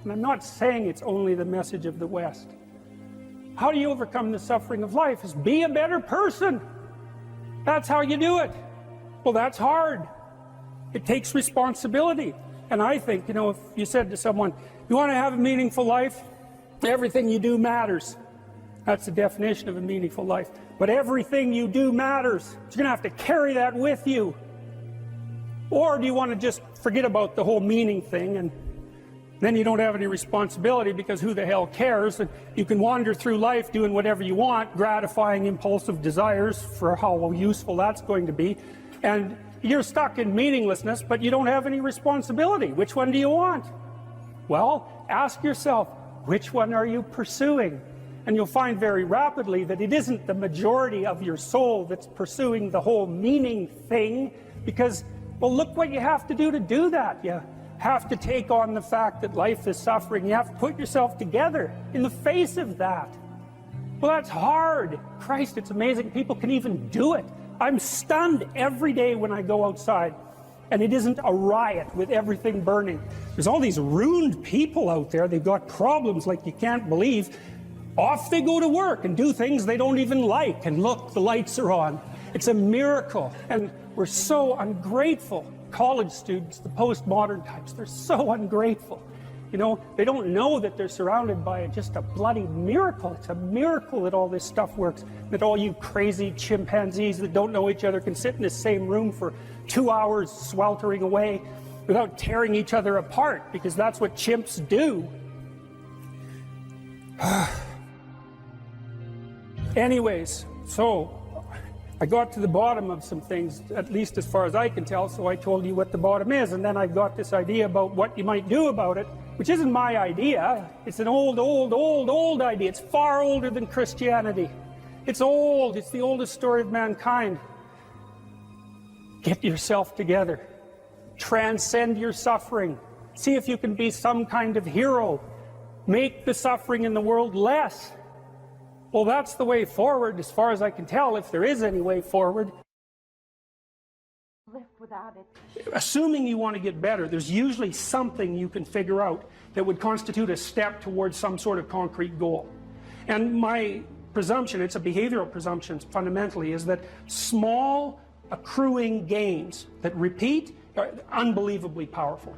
And I'm not saying it's only the message of the West. How do you overcome the suffering of life? Is be a better person. That's how you do it. Well, that's hard. It takes responsibility. And I think, if you said to someone, you want to have a meaningful life? Everything you do matters. That's the definition of a meaningful life. But everything you do matters. You're going to have to carry that with you. Or do you want to just forget about the whole meaning thing, and then you don't have any responsibility, because who the hell cares? And you can wander through life doing whatever you want, gratifying impulsive desires for how useful that's going to be. And you're stuck in meaninglessness, but you don't have any responsibility. Which one do you want? Well, ask yourself, which one are you pursuing? And you'll find very rapidly that it isn't the majority of your soul that's pursuing the whole meaning thing, because, well, look what you have to do that. You have to take on the fact that life is suffering. You have to put yourself together in the face of that. Well, that's hard. Christ, it's amazing people can even do it. I'm stunned every day when I go outside, and it isn't a riot with everything burning. There's all these ruined people out there. They've got problems like you can't believe. Off they go to work and do things they don't even like, and look, the lights are on. It's a miracle, and we're so ungrateful. College students, the postmodern types, they're so ungrateful. They don't know that they're surrounded by just a bloody miracle. It's a miracle that all this stuff works, that all you crazy chimpanzees that don't know each other can sit in the same room for 2 hours sweltering away without tearing each other apart, because that's what chimps do. Anyways, so I got to the bottom of some things, at least as far as I can tell, so I told you what the bottom is, and then I got this idea about what you might do about it, which isn't my idea. It's an old idea. It's far older than Christianity. It's old. It's the oldest story of mankind. Get yourself together. Transcend your suffering. See if you can be some kind of hero. Make the suffering in the world less. Well, that's the way forward, as far as I can tell, if there is any way forward. Live without it. Assuming you want to get better, there's usually something you can figure out that would constitute a step towards some sort of concrete goal. And my presumption, it's a behavioral presumption fundamentally, is that small accruing gains that repeat are unbelievably powerful.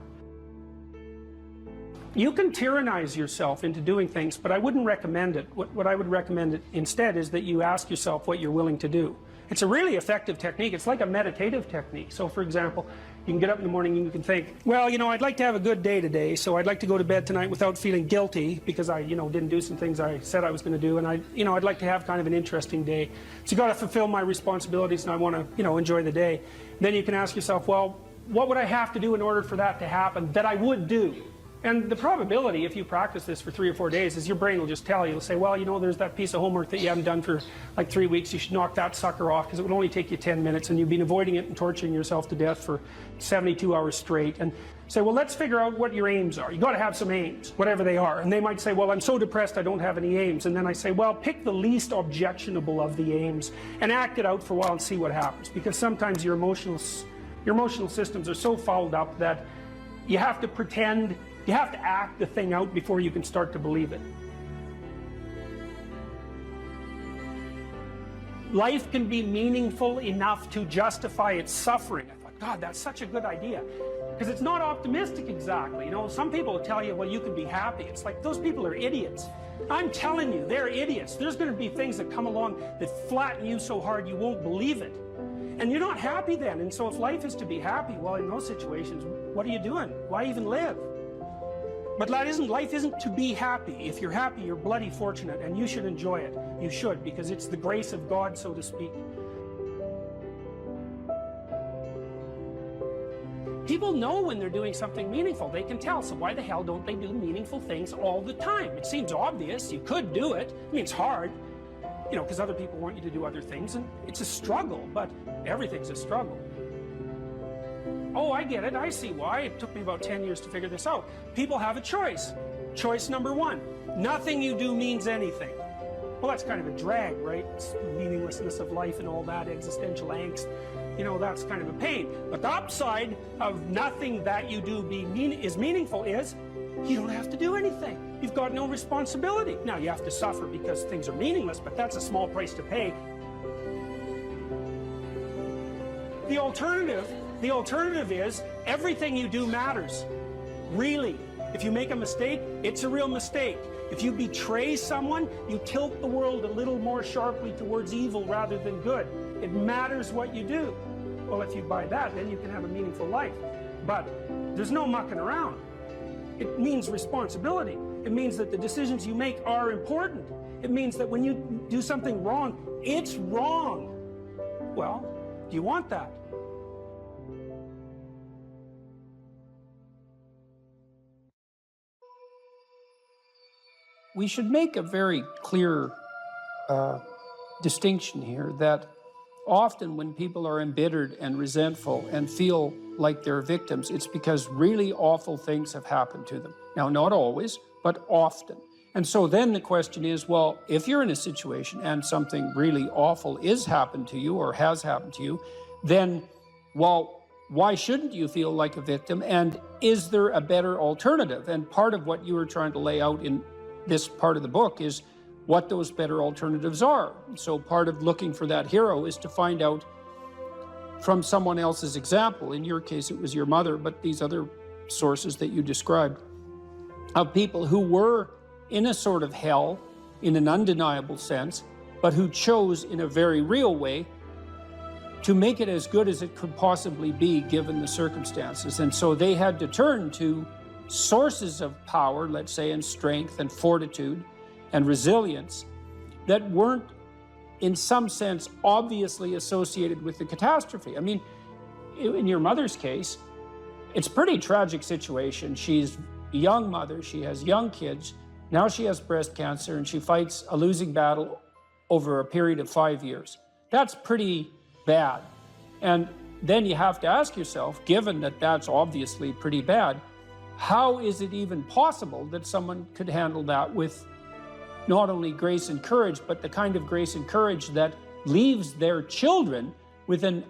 You can tyrannize yourself into doing things, but I wouldn't recommend it. What I would recommend instead is that you ask yourself what you're willing to do. It's a really effective technique. It's like a meditative technique. So for example, you can get up in the morning and you can think, well, you know, I'd like to have a good day today, so I'd like to go to bed tonight without feeling guilty because I, you know, didn't do some things I said I was going to do, and I'd like to have kind of an interesting day. So you got to fulfill my responsibilities, and I want to, you know, enjoy the day. Then you can ask yourself, well, what would I have to do in order for that to happen that I would do? And the probability, if you practice this for 3 or 4 days, is your brain will just tell you. It'll say, well, you know, there's that piece of homework that you haven't done for like 3 weeks. You should knock that sucker off because it would only take you 10 minutes and you've been avoiding it and torturing yourself to death for 72 hours straight. And say, well, let's figure out what your aims are. You got to have some aims, whatever they are. And they might say, well, I'm so depressed I don't have any aims. And then I say, well, pick the least objectionable of the aims and act it out for a while and see what happens. Because sometimes your emotional systems are so fouled up that you have to pretend. You have to act the thing out before you can start to believe it. Life can be meaningful enough to justify its suffering. I thought, God, that's such a good idea. Because it's not optimistic exactly. You know, some people will tell you, well, you can be happy. It's like, those people are idiots. I'm telling you, they're idiots. There's going to be things that come along that flatten you so hard you won't believe it. And you're not happy then. And so if life is to be happy, well, in those situations, what are you doing? Why even live? But life isn't to be happy. If you're happy, you're bloody fortunate, and you should enjoy it. You should, because it's the grace of God, so to speak. People know when they're doing something meaningful. They can tell, so why the hell don't they do meaningful things all the time? It seems obvious. You could do it. I mean, it's hard, you know, because other people want you to do other things, and it's a struggle, but everything's a struggle. Oh, I get it. I see why. It took me about 10 years to figure this out. People have a choice. Choice number 1. Nothing you do means anything. Well, that's kind of a drag, right? It's the meaninglessness of life and all that, existential angst. You know, that's kind of a pain. But the upside of nothing that you do is meaningful is you don't have to do anything. You've got no responsibility. Now, you have to suffer because things are meaningless, but that's a small price to pay. The alternative is everything you do matters. Really. If you make a mistake, it's a real mistake. If you betray someone, you tilt the world a little more sharply towards evil rather than good. It matters what you do. Well, if you buy that, then you can have a meaningful life. But there's no mucking around. It means responsibility. It means that the decisions you make are important. It means that when you do something wrong, it's wrong. Well, do you want that? We should make a very clear distinction here that often when people are embittered and resentful and feel like they're victims, it's because really awful things have happened to them. Now, not always, but often. And so then the question is, well, if you're in a situation and something really awful is happened to you or has happened to you, then, well, why shouldn't you feel like a victim? And is there a better alternative? And part of what you were trying to lay out in this part of the book is what those better alternatives are. So part of looking for that hero is to find out from someone else's example. In your case, it was your mother, but these other sources that you described of people who were in a sort of hell in an undeniable sense, but who chose in a very real way to make it as good as it could possibly be given the circumstances. And so they had to turn to sources of power, let's say, and strength and fortitude and resilience that weren't, in some sense, obviously associated with the catastrophe. I mean, in your mother's case, it's a pretty tragic situation. She's a young mother, she has young kids, now she has breast cancer, and she fights a losing battle over a period of 5 years. That's pretty bad. And then you have to ask yourself, given that that's obviously pretty bad, how is it even possible that someone could handle that with not only grace and courage, but the kind of grace and courage that leaves their children with an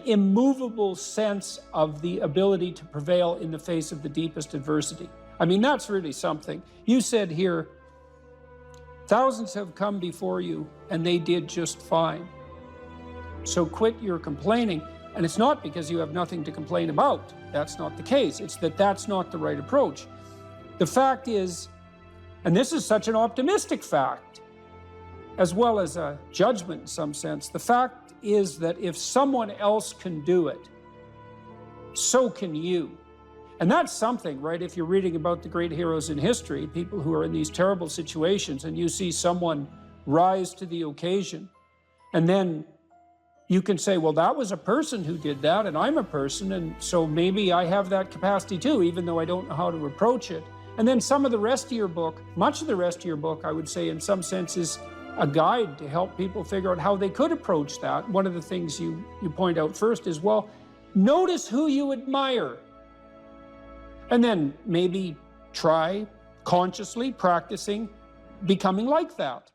immovable sense of the ability to prevail in the face of the deepest adversity? I mean, that's really something. You said here, thousands have come before you and they did just fine. So quit your complaining. And it's not because you have nothing to complain about. That's not the case. It's that that's not the right approach. The fact is, and this is such an optimistic fact, as well as a judgment in some sense. The fact is that if someone else can do it, so can you. And that's something, right? If you're reading about the great heroes in history, people who are in these terrible situations, and you see someone rise to the occasion, and then you can say, well, that was a person who did that, and I'm a person, and so maybe I have that capacity too, even though I don't know how to approach it. And then some of the rest of your book, much of the rest of your book, I would say in some sense is a guide to help people figure out how they could approach that. One of the things you point out first is, well, notice who you admire. And then maybe try consciously practicing becoming like that.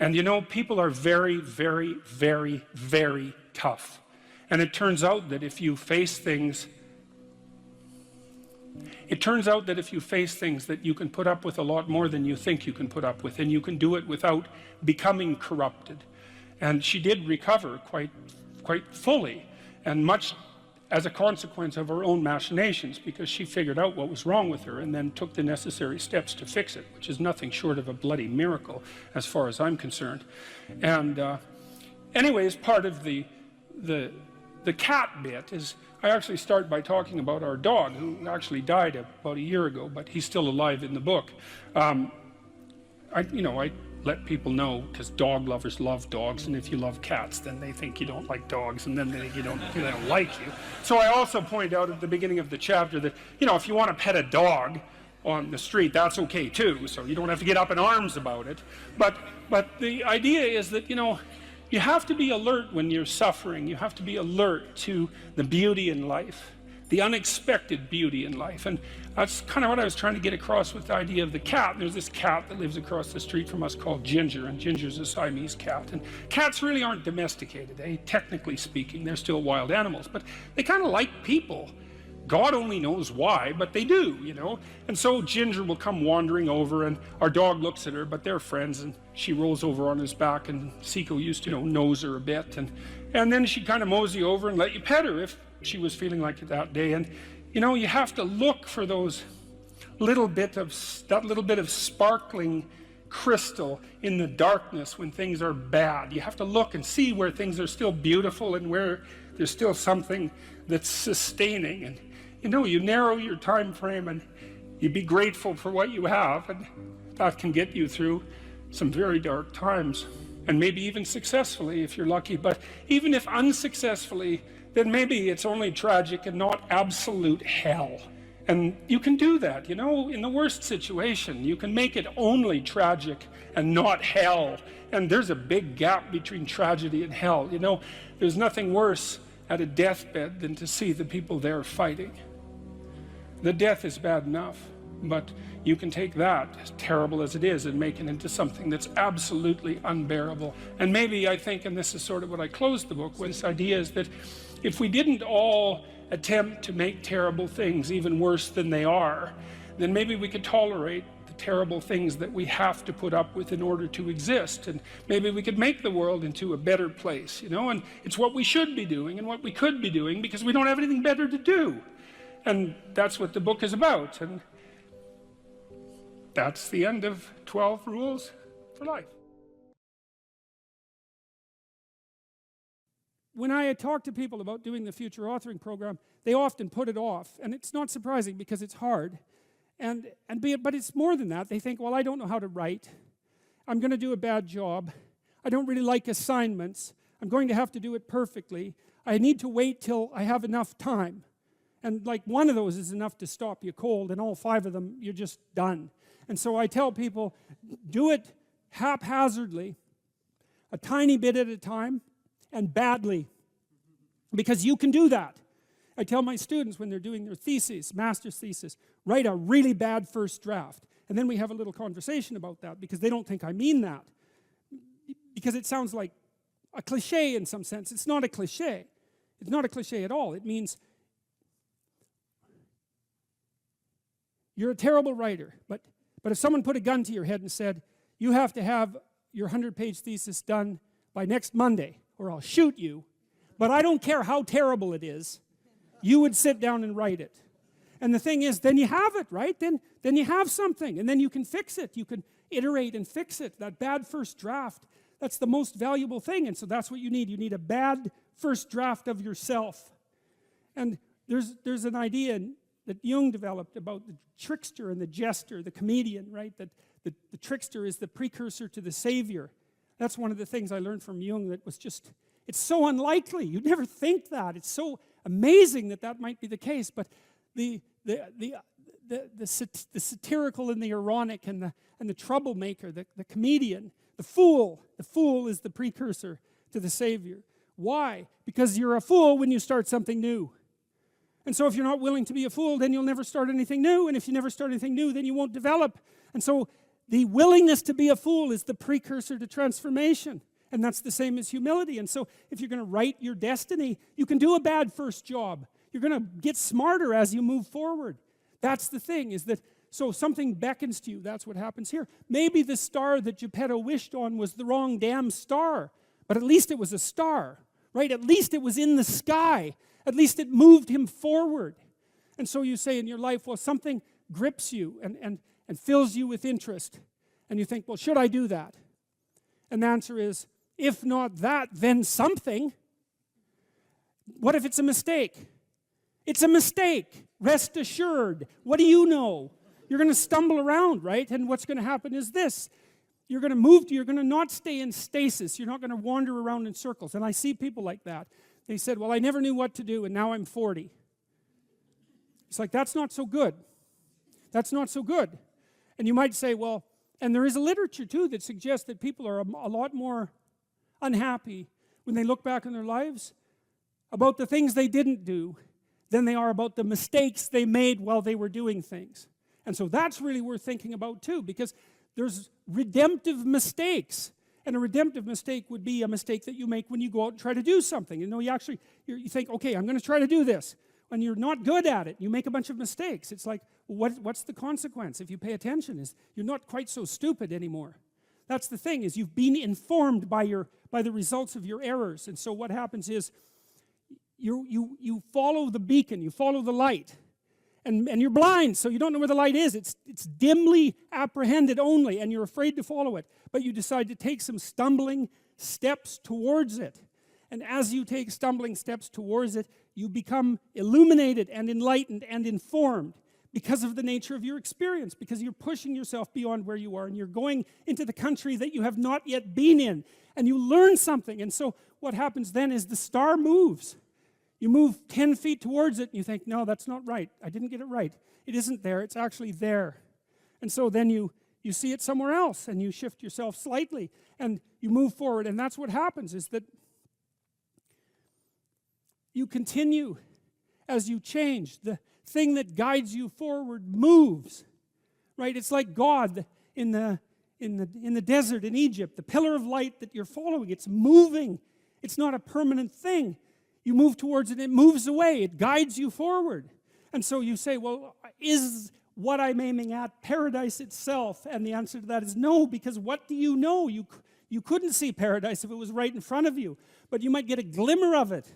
And you know, people are very, very, very, very tough. And it turns out that if you face things, that you can put up with a lot more than you think you can put up with, and you can do it without becoming corrupted. And she did recover quite fully, and much as a consequence of her own machinations, because she figured out what was wrong with her and then took the necessary steps to fix it, which is nothing short of a bloody miracle as far as I'm concerned. And anyways, part of the cat bit is I actually start by talking about our dog, who actually died about a year ago, but he's still alive in the book. I let people know, because dog lovers love dogs, and if you love cats, then they think you don't like dogs, and then they don't like you. So I also point out at the beginning of the chapter that, if you want to pet a dog on the street, that's okay too, so you don't have to get up in arms about it. But the idea is that, you have to be alert when you're suffering. You have to be alert to the beauty in life, the unexpected beauty in life. And that's kind of what I was trying to get across with the idea of the cat. There's this cat that lives across the street from us called Ginger, and Ginger's a Siamese cat. And cats really aren't domesticated, technically speaking. They're still wild animals, but they kind of like people. God only knows why, but they do, And so Ginger will come wandering over, and our dog looks at her, but they're friends, and she rolls over on his back, and Seiko used to, nose her a bit, and then she'd kind of mosey over and let you pet her if she was feeling like it that day. And, you have to look for that little bit of sparkling crystal in the darkness when things are bad. You have to look and see where things are still beautiful and where there's still something that's sustaining. And, you narrow your time frame and you be grateful for what you have, and that can get you through some very dark times, and maybe even successfully if you're lucky. But even if unsuccessfully, then maybe it's only tragic and not absolute hell. And you can do that, in the worst situation. You can make it only tragic and not hell. And there's a big gap between tragedy and hell. There's nothing worse at a deathbed than to see the people there fighting. The death is bad enough, but you can take that, as terrible as it is, and make it into something that's absolutely unbearable. And maybe I think, and this is sort of what I closed the book with, this idea is that if we didn't all attempt to make terrible things even worse than they are, then maybe we could tolerate the terrible things that we have to put up with in order to exist, and maybe we could make the world into a better place, and it's what we should be doing and what we could be doing, because we don't have anything better to do. And that's what the book is about, and that's the end of 12 Rules for Life. When I talk to people about doing the future authoring program, they often put it off, and it's not surprising because it's hard. But it's more than that. They think, well, I don't know how to write. I'm going to do a bad job. I don't really like assignments. I'm going to have to do it perfectly. I need to wait till I have enough time. And like one of those is enough to stop you cold, and all 5 of them, you're just done. And so I tell people, do it haphazardly, a tiny bit at a time, and badly, because you can do that. I tell my students when they're doing their thesis, master's thesis, write a really bad first draft. And then we have a little conversation about that, because they don't think I mean that. Because it sounds like a cliche in some sense. It's not a cliche. It's not a cliche at all. It means you're a terrible writer, but if someone put a gun to your head and said, you have to have your 100-page thesis done by next Monday, or I'll shoot you, but I don't care how terrible it is, you would sit down and write it. And the thing is, then you have it, right? Then you have something, and then you can fix it. You can iterate and fix it. That bad first draft, that's the most valuable thing. And so that's what you need. You need a bad first draft of yourself. And there's an idea that Jung developed about the trickster and the jester, the comedian, right? That the trickster is the precursor to the savior. That's one of the things I learned from Jung that was just, it's so unlikely. You'd never think that. It's so amazing that that might be the case. But the satirical and the ironic and the troublemaker, the comedian, the fool is the precursor to the savior. Why? Because you're a fool when you start something new. And so if you're not willing to be a fool, then you'll never start anything new. And if you never start anything new, then you won't develop. And so the willingness to be a fool is the precursor to transformation. And that's the same as humility. And so if you're going to write your destiny, you can do a bad first job. You're going to get smarter as you move forward. That's the thing, is that, so something beckons to you. That's what happens here. Maybe the star that Geppetto wished on was the wrong damn star, but at least it was a star, right? At least it was in the sky. At least it moved him forward. And so you say in your life, well, something grips you and fills you with interest. And you think, well, should I do that? And the answer is, if not that, then something. What if it's a mistake? It's a mistake. Rest assured. What do you know? You're going to stumble around, right? And what's going to happen is this. You're going to not stay in stasis. You're not going to wander around in circles. And I see people like that. They said, well, I never knew what to do, and now I'm 40. It's like, that's not so good. That's not so good. And you might say, well, and there is a literature, too, that suggests that people are a lot more unhappy when they look back on their lives about the things they didn't do than they are about the mistakes they made while they were doing things. And so that's really worth thinking about, too, because there's redemptive mistakes. And a redemptive mistake would be a mistake that you make when you go out and try to do something. You know, you think, okay, I'm going to try to do this. When you're not good at it, you make a bunch of mistakes. It's like, what's the consequence if you pay attention? Is you're not quite so stupid anymore. That's the thing, is you've been informed by the results of your errors. And so what happens is you follow the beacon, you follow the light. And you're blind, so you don't know where the light is. It's dimly apprehended only, and you're afraid to follow it. But you decide to take some stumbling steps towards it. And as you take stumbling steps towards it, you become illuminated and enlightened and informed because of the nature of your experience, because you're pushing yourself beyond where you are, and you're going into the country that you have not yet been in, and you learn something. And so what happens then is the star moves. You move 10 feet towards it, and you think, no, that's not right. I didn't get it right. It isn't there. It's actually there. And so then you see it somewhere else, and you shift yourself slightly, and you move forward. And that's what happens, is that you continue as you change. The thing that guides you forward moves, right? It's like God in the desert in Egypt. The pillar of light that you're following, it's moving. It's not a permanent thing. You move towards it, it moves away, it guides you forward. And so you say, well, is what I'm aiming at paradise itself? And the answer to that is no, because what do you know? You couldn't see paradise if it was right in front of you, but you might get a glimmer of it.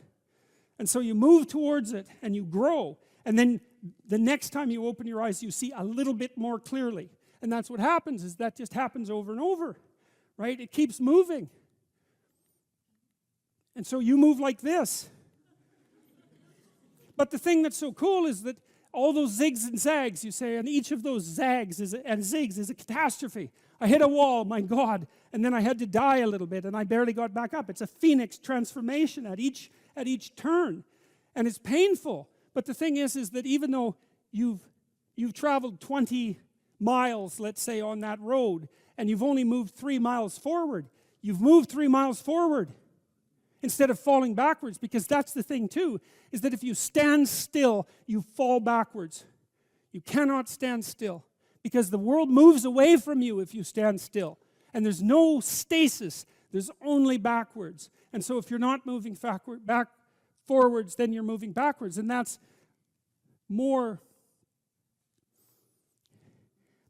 And so you move towards it, and you grow. And then the next time you open your eyes, you see a little bit more clearly. And that's what happens, is that just happens over and over, right? It keeps moving. And so you move like this. But the thing that's so cool is that all those zigs and zags, you say, and each of those zags and zigs is a catastrophe. I hit a wall, my God, and then I had to die a little bit, and I barely got back up. It's a phoenix transformation at each turn, and it's painful. But the thing is that even though you've traveled 20 miles, let's say, on that road, and you've only moved 3 miles forward, you've moved 3 miles forward instead of falling backwards, because that's the thing too, is that if you stand still, you fall backwards. You cannot stand still, because the world moves away from you if you stand still. And there's no stasis, there's only backwards. And so if you're not moving forwards, then you're moving backwards. And that's more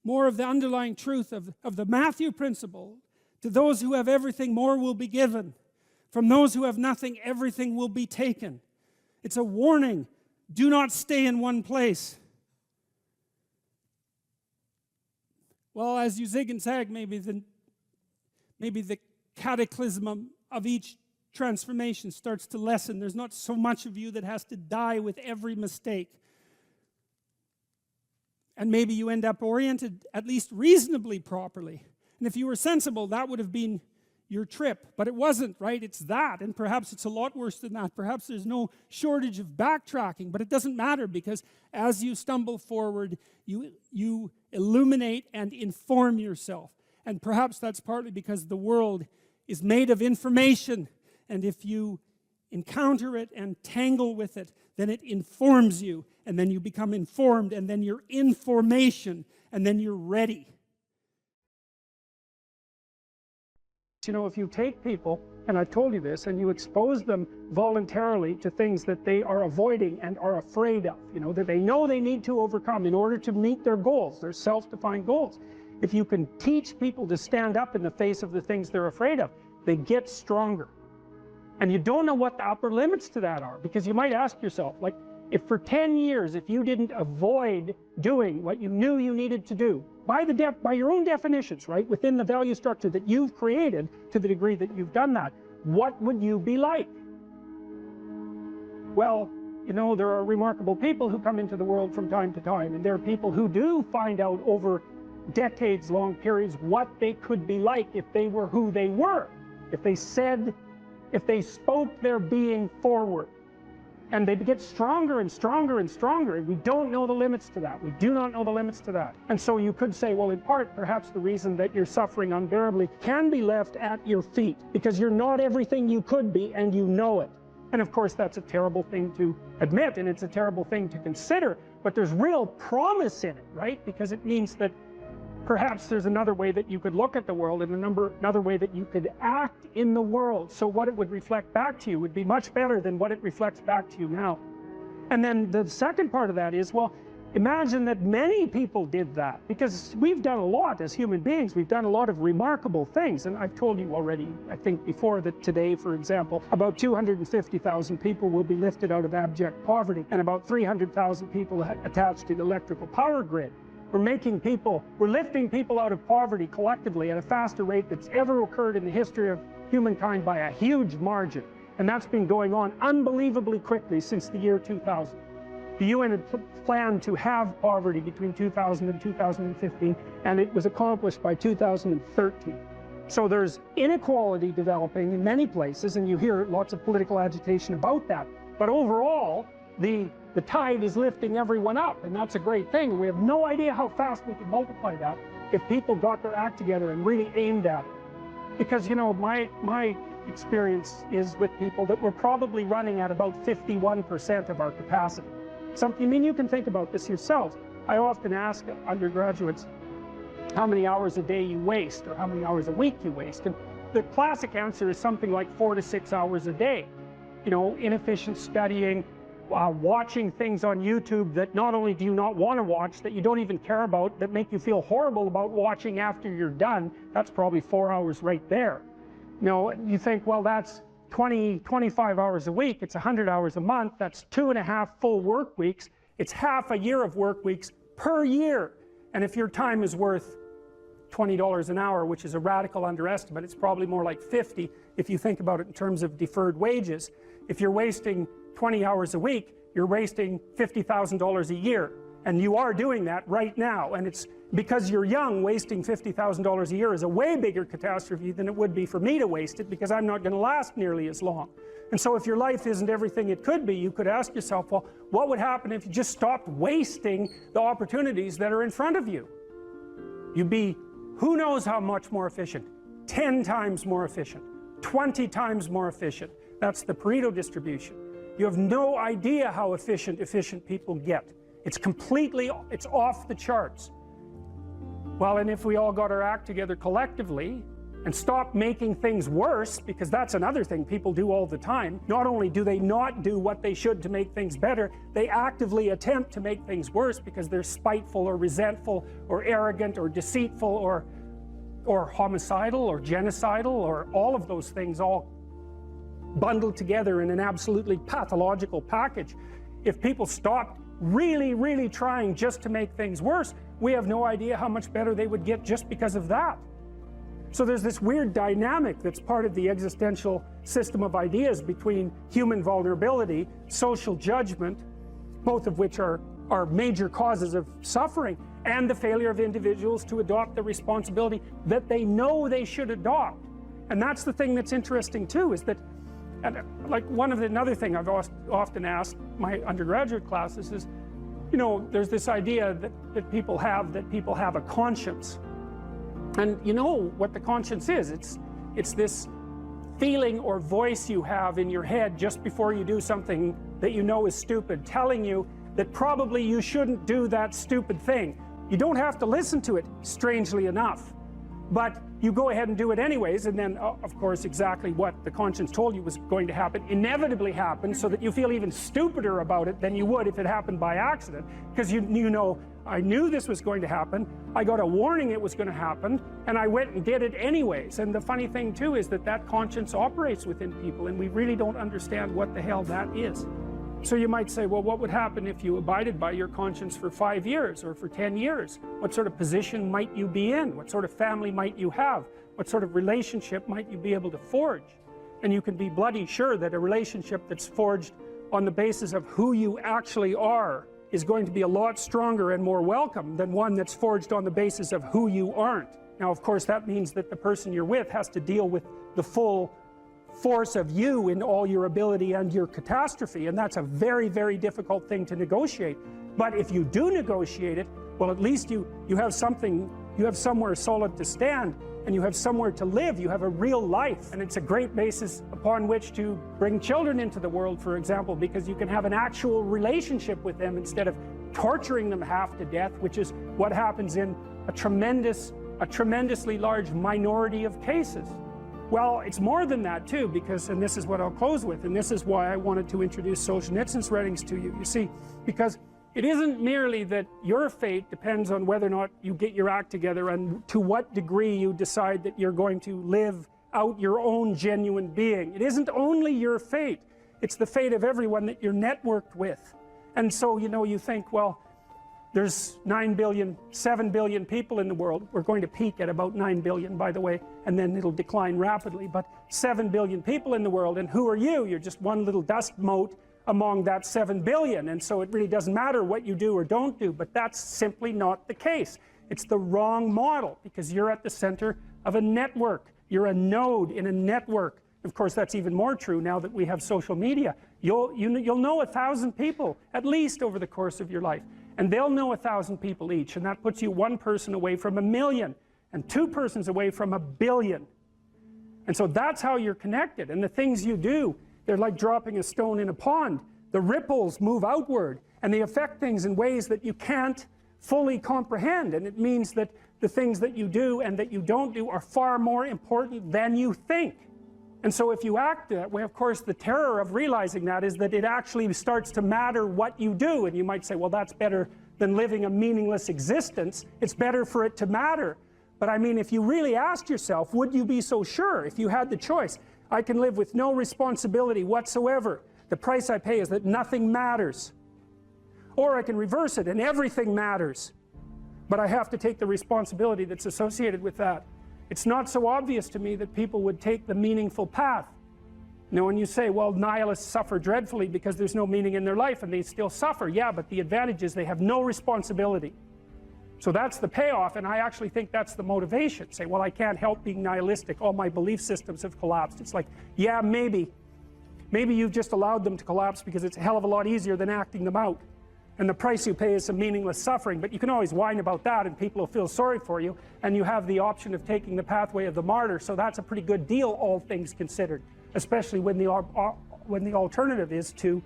of the underlying truth of the Matthew principle. To those who have everything, more will be given. From those who have nothing, everything will be taken. It's a warning. Do not stay in one place. well, as you zig and zag, maybe the cataclysm of each transformation starts to lessen. There's not so much of you that has to die with every mistake. And maybe you end up oriented at least reasonably properly. And if you were sensible, that would have been your trip. But it wasn't, right? It's that. And perhaps it's a lot worse than that. Perhaps there's no shortage of backtracking. But it doesn't matter, because as you stumble forward, you illuminate and inform yourself. And perhaps that's partly because the world is made of information. And if you encounter it and tangle with it, then it informs you, and then you become informed, and then you're information, and then you're ready. You know, if you take people, and I've told you this, and you expose them voluntarily to things that they are avoiding and are afraid of, you know, that they know they need to overcome in order to meet their goals, their self-defined goals. If you can teach people to stand up in the face of the things they're afraid of, they get stronger. And you don't know what the upper limits to that are, because you might ask yourself, like, if for 10 years, if you didn't avoid doing what you knew you needed to do, by your own definitions, right, within the value structure that you've created, to the degree that you've done that, what would you be like? Well, you know, there are remarkable people who come into the world from time to time, and there are people who do find out over decades-long periods what they could be like if they were who they were, if they spoke their being forward. And they get stronger and stronger and stronger, and we don't know the limits to that. We do not know the limits to that. And so you could say, well, in part, perhaps the reason that you're suffering unbearably can be left at your feet, because you're not everything you could be, and you know it. And of course, that's a terrible thing to admit, and it's a terrible thing to consider, but there's real promise in it, right? Because it means that perhaps there's another way that you could look at the world, and another way that you could act in the world. So what it would reflect back to you would be much better than what it reflects back to you now. And then the second part of that is, well, imagine that many people did that, because we've done a lot as human beings. We've done a lot of remarkable things. And I've told you already, I think before, that today, for example, about 250,000 people will be lifted out of abject poverty, and about 300,000 people attached to the electrical power grid. We're lifting people out of poverty collectively at a faster rate that's ever occurred in the history of humankind by a huge margin. And that's been going on unbelievably quickly since the year 2000. The UN had planned to have poverty between 2000 and 2015, and it was accomplished by 2013. So there's inequality developing in many places, and you hear lots of political agitation about that. But overall, the tide is lifting everyone up, and that's a great thing. We have no idea how fast we can multiply that if people got their act together and really aimed at it. Because, you know, my experience is with people that we're probably running at about 51% of our capacity. I mean, you can think about this yourselves. I often ask undergraduates how many hours a day you waste, or how many hours a week you waste. And the classic answer is something like 4 to 6 hours a day. You know, inefficient studying, watching things on YouTube that not only do you not want to watch, that you don't even care about, that make you feel horrible about watching after you're done. That's probably 4 hours right there. You know, you think, well, that's 25 hours a week, it's 100 hours a month, that's 2.5 full work weeks, it's half a year of work weeks per year. And if your time is worth $20 an hour, which is a radical underestimate, it's probably more like 50 if you think about it in terms of deferred wages. If you're wasting 20 hours a week, you're wasting $50,000 a year. And you are doing that right now. And it's because you're young, wasting $50,000 a year is a way bigger catastrophe than it would be for me to waste it, because I'm not going to last nearly as long. And so if your life isn't everything it could be, you could ask yourself, well, what would happen if you just stopped wasting the opportunities that are in front of you? You'd be, who knows how much more efficient? 10 times more efficient, 20 times more efficient. That's the Pareto distribution. You have no idea how efficient people get. It's off the charts. Well, and if we all got our act together collectively and stopped making things worse, because that's another thing people do all the time. Not only do they not do what they should to make things better, they actively attempt to make things worse because they're spiteful or resentful or arrogant or deceitful or homicidal or genocidal, or all of those things all bundled together in an absolutely pathological package. If people stopped really, really trying just to make things worse, we have no idea how much better they would get just because of that. So there's this weird dynamic that's part of the existential system of ideas between human vulnerability, social judgment, both of which are major causes of suffering, and the failure of individuals to adopt the responsibility that they know they should adopt. And that's the thing that's interesting too, is that, and like another thing I've often asked my undergraduate classes is, you know, there's this idea that people have a conscience. And you know what the conscience is. It's this feeling or voice you have in your head just before you do something that you know is stupid, telling you that probably you shouldn't do that stupid thing. You don't have to listen to it, strangely enough. But you go ahead and do it anyways, and then, of course, exactly what the conscience told you was going to happen inevitably happens, so that you feel even stupider about it than you would if it happened by accident. Because you know, I knew this was going to happen, I got a warning it was going to happen, and I went and did it anyways. And the funny thing, too, is that conscience operates within people, and we really don't understand what the hell that is. So you might say, well, what would happen if you abided by your conscience for 5 years or for 10 years? What sort of position might you be in? What sort of family might you have? What sort of relationship might you be able to forge? And you can be bloody sure that a relationship that's forged on the basis of who you actually are is going to be a lot stronger and more welcome than one that's forged on the basis of who you aren't. Now, of course, that means that the person you're with has to deal with the full force of you in all your ability and your catastrophe, and that's a very, very difficult thing to negotiate. But if you do negotiate it, well, at least you have something, you have somewhere solid to stand, and you have somewhere to live. You have a real life, and it's a great basis upon which to bring children into the world, for example, because you can have an actual relationship with them instead of torturing them half to death, which is what happens in a tremendously large minority of cases. Well, it's more than that too, because, and this is what I'll close with, and this is why I wanted to introduce Solzhenitsyn's writings to you. You see, because it isn't merely that your fate depends on whether or not you get your act together and to what degree you decide that you're going to live out your own genuine being. It isn't only your fate, it's the fate of everyone that you're networked with. And so, you know, you think, well, there's 9 billion, 7 billion people in the world. We're going to peak at about 9 billion, by the way, and then it'll decline rapidly. But 7 billion people in the world, and who are you? You're just one little dust mote among that 7 billion. And so it really doesn't matter what you do or don't do, but that's simply not the case. It's the wrong model, because you're at the center of a network. You're a node in a network. Of course, that's even more true now that we have social media. You'll know 1,000 people, at least, over the course of your life. And they'll know 1,000 people each, and that puts you one person away from 1,000,000, and 2 persons away from 1,000,000,000. And so that's how you're connected. And the things you do, they're like dropping a stone in a pond. The ripples move outward, and they affect things in ways that you can't fully comprehend. And it means that the things that you do and that you don't do are far more important than you think. And so if you act that way, of course, the terror of realizing that is that it actually starts to matter what you do. And you might say, well, that's better than living a meaningless existence. It's better for it to matter. But I mean, if you really asked yourself, would you be so sure if you had the choice? I can live with no responsibility whatsoever. The price I pay is that nothing matters. Or I can reverse it and everything matters. But I have to take the responsibility that's associated with that. It's not so obvious to me that people would take the meaningful path. You know, when you say, well, nihilists suffer dreadfully because there's no meaning in their life and they still suffer. Yeah, but the advantage is they have no responsibility. So that's the payoff, and I actually think that's the motivation. Say, well, I can't help being nihilistic. All my belief systems have collapsed. It's like, yeah, maybe. Maybe you've just allowed them to collapse because it's a hell of a lot easier than acting them out. And the price you pay is some meaningless suffering, but you can always whine about that and people will feel sorry for you, and you have the option of taking the pathway of the martyr, so that's a pretty good deal, all things considered, especially when the alternative is to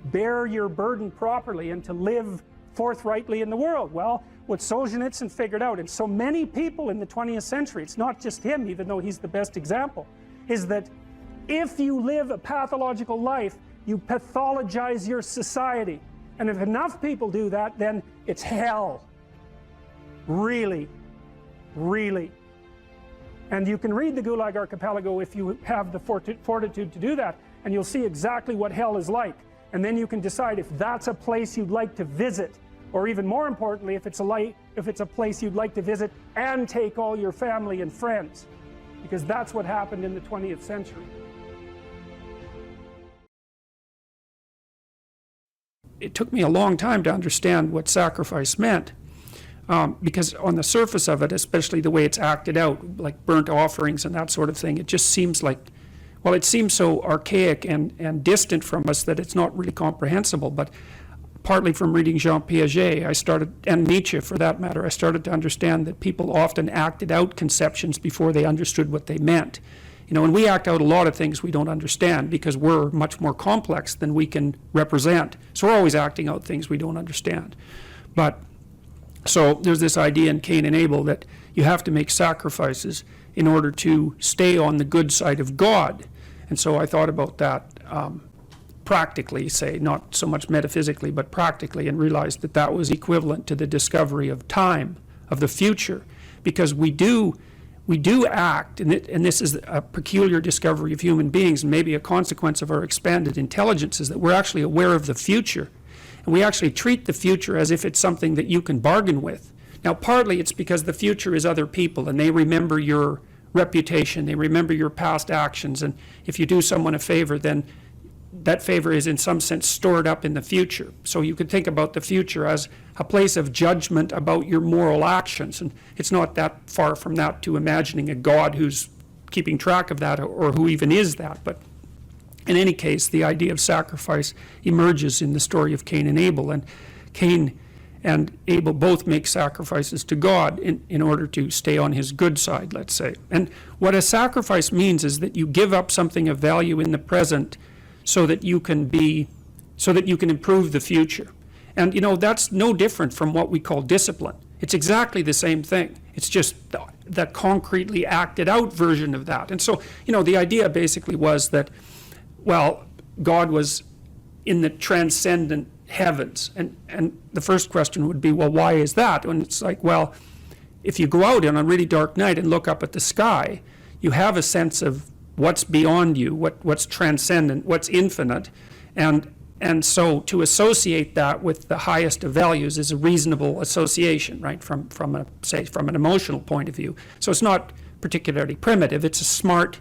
bear your burden properly and to live forthrightly in the world. Well, what Solzhenitsyn figured out, and so many people in the 20th century, it's not just him, even though he's the best example, is that if you live a pathological life, you pathologize your society. And if enough people do that, then it's hell. Really. Really. And you can read the Gulag Archipelago if you have the fortitude to do that, and you'll see exactly what hell is like. and then you can decide if that's a place you'd like to visit, or even more importantly, if it's a place you'd like to visit and take all your family and friends, because that's what happened in the 20th century. It took me a long time to understand what sacrifice meant, because on the surface of it, especially the way it's acted out, like burnt offerings and that sort of thing, it just seems like, well, it seems so archaic and distant from us that it's not really comprehensible. But partly from reading Jean Piaget, and Nietzsche for that matter, I started to understand that people often acted out conceptions before they understood what they meant. You know, and we act out a lot of things we don't understand because we're much more complex than we can represent. So we're always acting out things we don't understand. But so there's this idea in Cain and Abel that you have to make sacrifices in order to stay on the good side of God. And so I thought about that practically, say, not so much metaphysically, but practically, and realized that that was equivalent to the discovery of time, of the future, because we do act, and this is a peculiar discovery of human beings, and maybe a consequence of our expanded intelligence, is that we're actually aware of the future, and we actually treat the future as if it's something that you can bargain with. Now, partly it's because the future is other people, and they remember your reputation, they remember your past actions, and if you do someone a favor, then that favor is in some sense stored up in the future. So you could think about the future as a place of judgment about your moral actions, and it's not that far from that to imagining a God who's keeping track of that, or who even is that. But in any case, the idea of sacrifice emerges in the story of Cain and Abel, and Cain and Abel both make sacrifices to God in order to stay on his good side, let's say. And what a sacrifice means is that you give up something of value in the present so that you can improve the future. And you know, that's no different from what we call discipline. It's exactly the same thing. It's just the concretely acted out version of that. And so, you know, the idea basically was that, well, God was in the transcendent heavens. And the first question would be, well, why is that? And it's like, well, if you go out on a really dark night and look up at the sky, you have a sense of what's beyond you, what's transcendent, what's infinite, and so to associate that with the highest of values is a reasonable association, right? From an emotional point of view. So it's not particularly primitive. It's a smart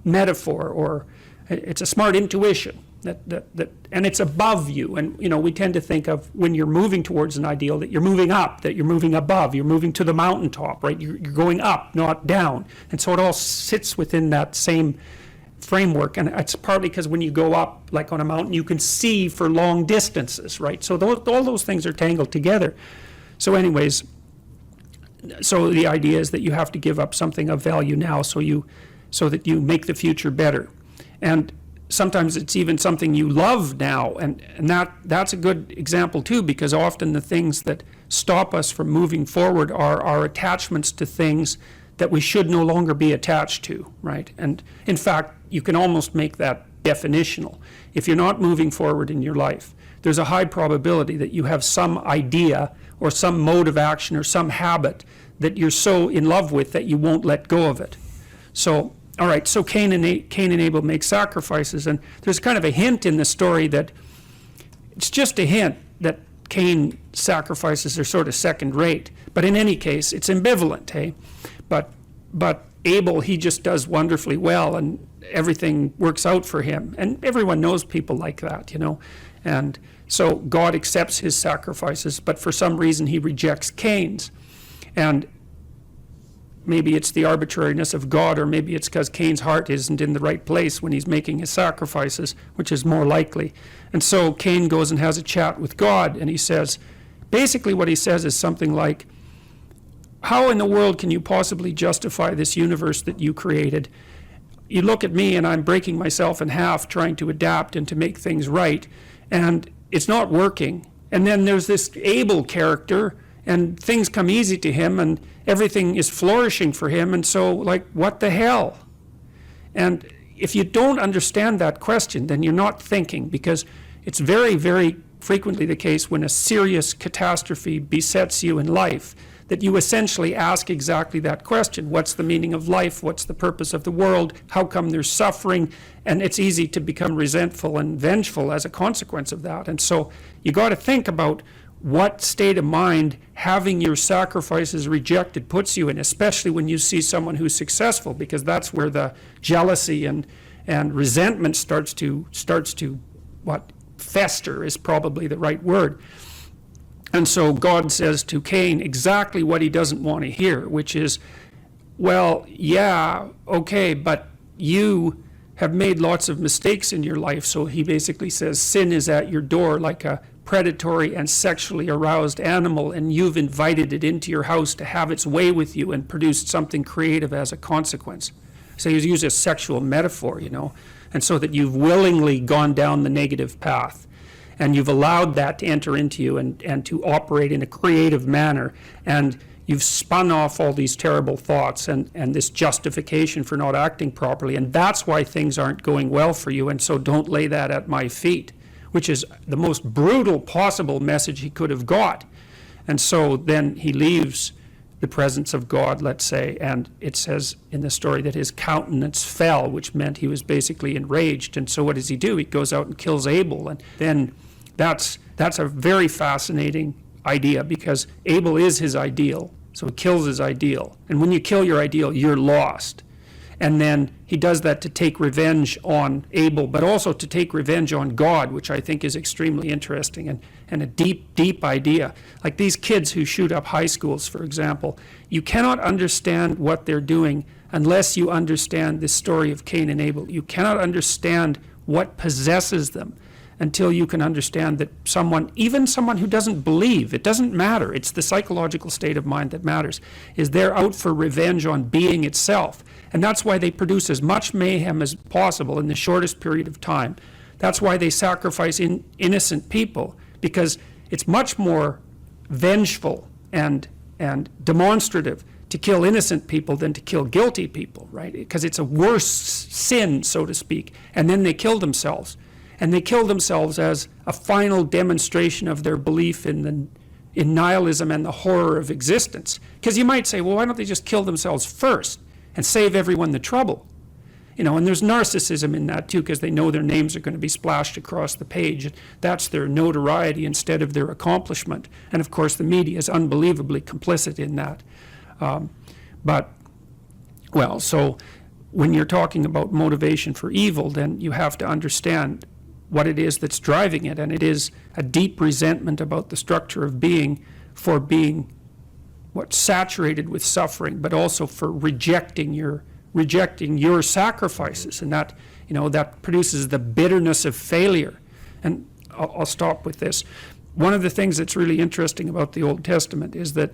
metaphor, or it's a smart intuition that and it's above you. And you know, we tend to think of when you're moving towards an ideal that you're moving up, that you're moving above, you're moving to the mountaintop, right? You're going up, not down. And so it all sits within that same framework. And it's partly because when you go up, like on a mountain, you can see for long distances, right? So all those things are tangled together. So anyways, so the idea is that you have to give up something of value now so that you make the future better. And sometimes it's even something you love now, and that's a good example too, because often the things that stop us from moving forward are our attachments to things that we should no longer be attached to, right? And in fact, you can almost make that definitional. If you're not moving forward in your life, there's a high probability that you have some idea or some mode of action or some habit that you're so in love with that you won't let go of it. So all right, so Cain and Abel make sacrifices, and there's kind of a hint in the story that it's just a hint that Cain's sacrifices are sort of second rate. But in any case, it's ambivalent, hey? But Abel, he just does wonderfully well, and everything works out for him. And everyone knows people like that, you know. And so God accepts his sacrifices, but for some reason he rejects Cain's. And maybe it's the arbitrariness of God, or maybe it's because Cain's heart isn't in the right place when he's making his sacrifices, which is more likely. And so Cain goes and has a chat with God, and he says, basically what he says is something like, how in the world can you possibly justify this universe that you created? You look at me and I'm breaking myself in half trying to adapt and to make things right, and it's not working. And then there's this Abel character, and things come easy to him, and everything is flourishing for him, and so, like, what the hell? And if you don't understand that question, then you're not thinking, because it's very, very frequently the case when a serious catastrophe besets you in life that you essentially ask exactly that question. What's the meaning of life? What's the purpose of the world? How come there's suffering? And it's easy to become resentful and vengeful as a consequence of that. And so you got to think about what state of mind having your sacrifices rejected puts you in, especially when you see someone who's successful, because that's where the jealousy and resentment starts to fester is probably the right word. And so God says to Cain exactly what he doesn't want to hear, which is, well, yeah, okay, but you have made lots of mistakes in your life. So he basically says sin is at your door like a predatory and sexually aroused animal, and you've invited it into your house to have its way with you and produced something creative as a consequence. So he's used a sexual metaphor, you know, and so that you've willingly gone down the negative path, and you've allowed that to enter into you and to operate in a creative manner, and you've spun off all these terrible thoughts and this justification for not acting properly, and that's why things aren't going well for you, and so don't lay that at my feet, which is the most brutal possible message he could have got. And so then he leaves the presence of God, let's say, and it says in the story that his countenance fell, which meant he was basically enraged. And so what does he do? He goes out and kills Abel, and then that's a very fascinating idea, because Abel is his ideal, so he kills his ideal. And when you kill your ideal, you're lost. And then he does that to take revenge on Abel, but also to take revenge on God, which I think is extremely interesting and a deep, deep idea. Like these kids who shoot up high schools, for example, you cannot understand what they're doing unless you understand the story of Cain and Abel. You cannot understand what possesses them until you can understand that someone, even someone who doesn't believe, it doesn't matter, it's the psychological state of mind that matters, is they're out for revenge on being itself. And that's why they produce as much mayhem as possible in the shortest period of time. That's why they sacrifice innocent people, because it's much more vengeful and demonstrative to kill innocent people than to kill guilty people, right? Because it's a worse sin, so to speak. And then they kill themselves. And they kill themselves as a final demonstration of their belief in nihilism and the horror of existence. Because you might say, well, why don't they just kill themselves first and save everyone the trouble? You know, and there's narcissism in that too, because they know their names are going to be splashed across the page. That's their notoriety instead of their accomplishment. And of course, the media is unbelievably complicit in that. So when you're talking about motivation for evil, then you have to understand what it is that's driving it, and it is a deep resentment about the structure of being, for being saturated with suffering, but also for rejecting your sacrifices, and that, you know, that produces the bitterness of failure. And I'll stop with this. One of the things that's really interesting about the Old Testament is that,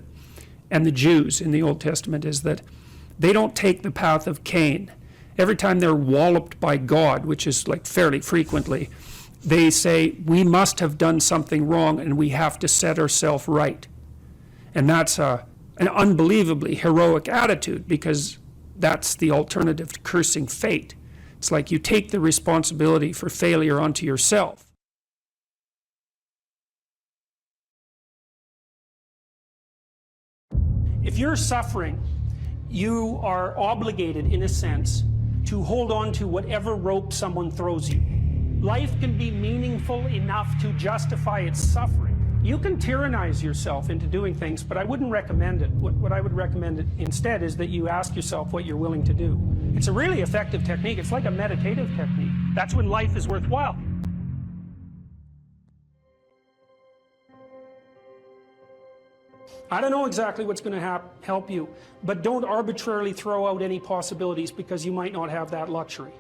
and the Jews in the Old Testament, is that they don't take the path of Cain. Every time they're walloped by God, which is like fairly frequently, they say, we must have done something wrong and we have to set ourselves right. And that's an unbelievably heroic attitude, because that's the alternative to cursing fate. It's like you take the responsibility for failure onto yourself. If you're suffering, you are obligated, in a sense, to hold on to whatever rope someone throws you. Life can be meaningful enough to justify its suffering. You can tyrannize yourself into doing things, but I wouldn't recommend it. What I would recommend instead is that you ask yourself what you're willing to do. It's a really effective technique. It's like a meditative technique. That's when life is worthwhile. I don't know exactly what's going to help you, but don't arbitrarily throw out any possibilities, because you might not have that luxury.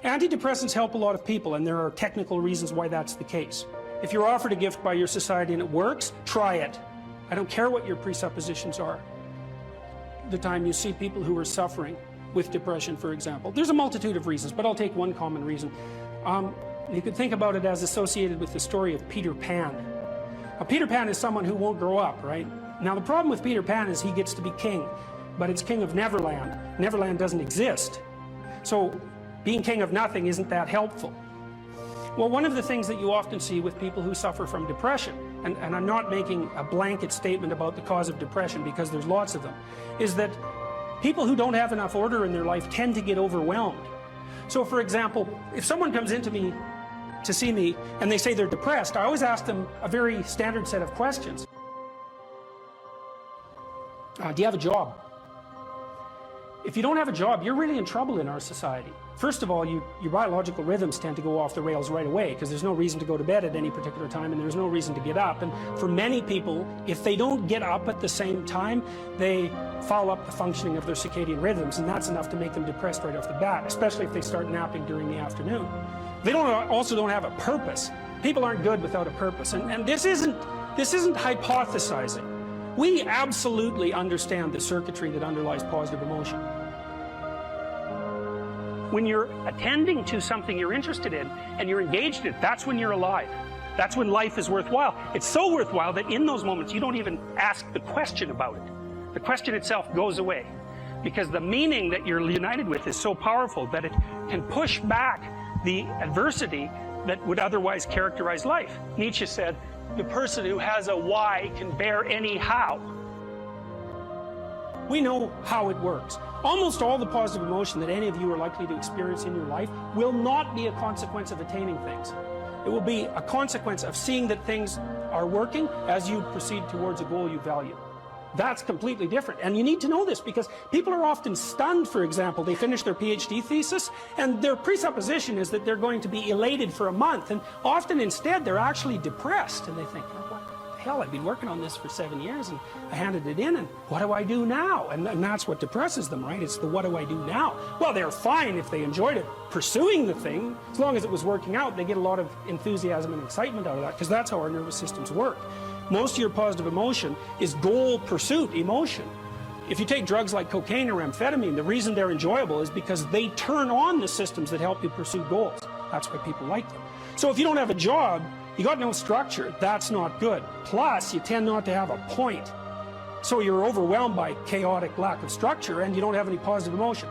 Antidepressants help a lot of people, and there are technical reasons why that's the case. If you're offered a gift by your society and it works, try it. I don't care what your presuppositions are. The time you see people who are suffering with depression, for example, there's a multitude of reasons, but I'll take one common reason. You could think about it as associated with the story of Peter Pan. Now, Peter Pan is someone who won't grow up, right? Now, the problem with Peter Pan is he gets to be king, but it's king of Neverland. Neverland doesn't exist. So being king of nothing isn't that helpful. Well, one of the things that you often see with people who suffer from depression, and I'm not making a blanket statement about the cause of depression because there's lots of them, is that people who don't have enough order in their life tend to get overwhelmed. So for example, if someone comes into me to see me and they say they're depressed, I always ask them a very standard set of questions. Do you have a job? If you don't have a job, you're really in trouble in our society. First of all, your biological rhythms tend to go off the rails right away because there's no reason to go to bed at any particular time and there's no reason to get up. And for many people, if they don't get up at the same time, they foul up the functioning of their circadian rhythms, and that's enough to make them depressed right off the bat, especially if they start napping during the afternoon. They also don't have a purpose. People aren't good without a purpose, and this isn't hypothesizing. We absolutely understand the circuitry that underlies positive emotion. When you're attending to something you're interested in and you're engaged in it, that's when you're alive. That's when life is worthwhile. It's so worthwhile that in those moments you don't even ask the question about it. The question itself goes away because the meaning that you're united with is so powerful that it can push back the adversity that would otherwise characterize life. Nietzsche said, the person who has a why can bear any how. We know how it works. Almost all the positive emotion that any of you are likely to experience in your life will not be a consequence of attaining things. It will be a consequence of seeing that things are working as you proceed towards a goal you value. That's completely different. And you need to know this because people are often stunned, for example. They finish their PhD thesis and their presupposition is that they're going to be elated for a month. And often instead they're actually depressed. And they think, oh, what the hell, I've been working on this for 7 years and I handed it in and what do I do now? And that's what depresses them, right? It's the what do I do now? Well, they're fine if they enjoyed it, pursuing the thing. As long as it was working out, they get a lot of enthusiasm and excitement out of that because that's how our nervous systems work. Most of your positive emotion is goal pursuit emotion. If you take drugs like cocaine or amphetamine, the reason they're enjoyable is because they turn on the systems that help you pursue goals. That's why people like them. So if you don't have a job, you got no structure, that's not good. Plus, you tend not to have a point. So you're overwhelmed by chaotic lack of structure and you don't have any positive emotion.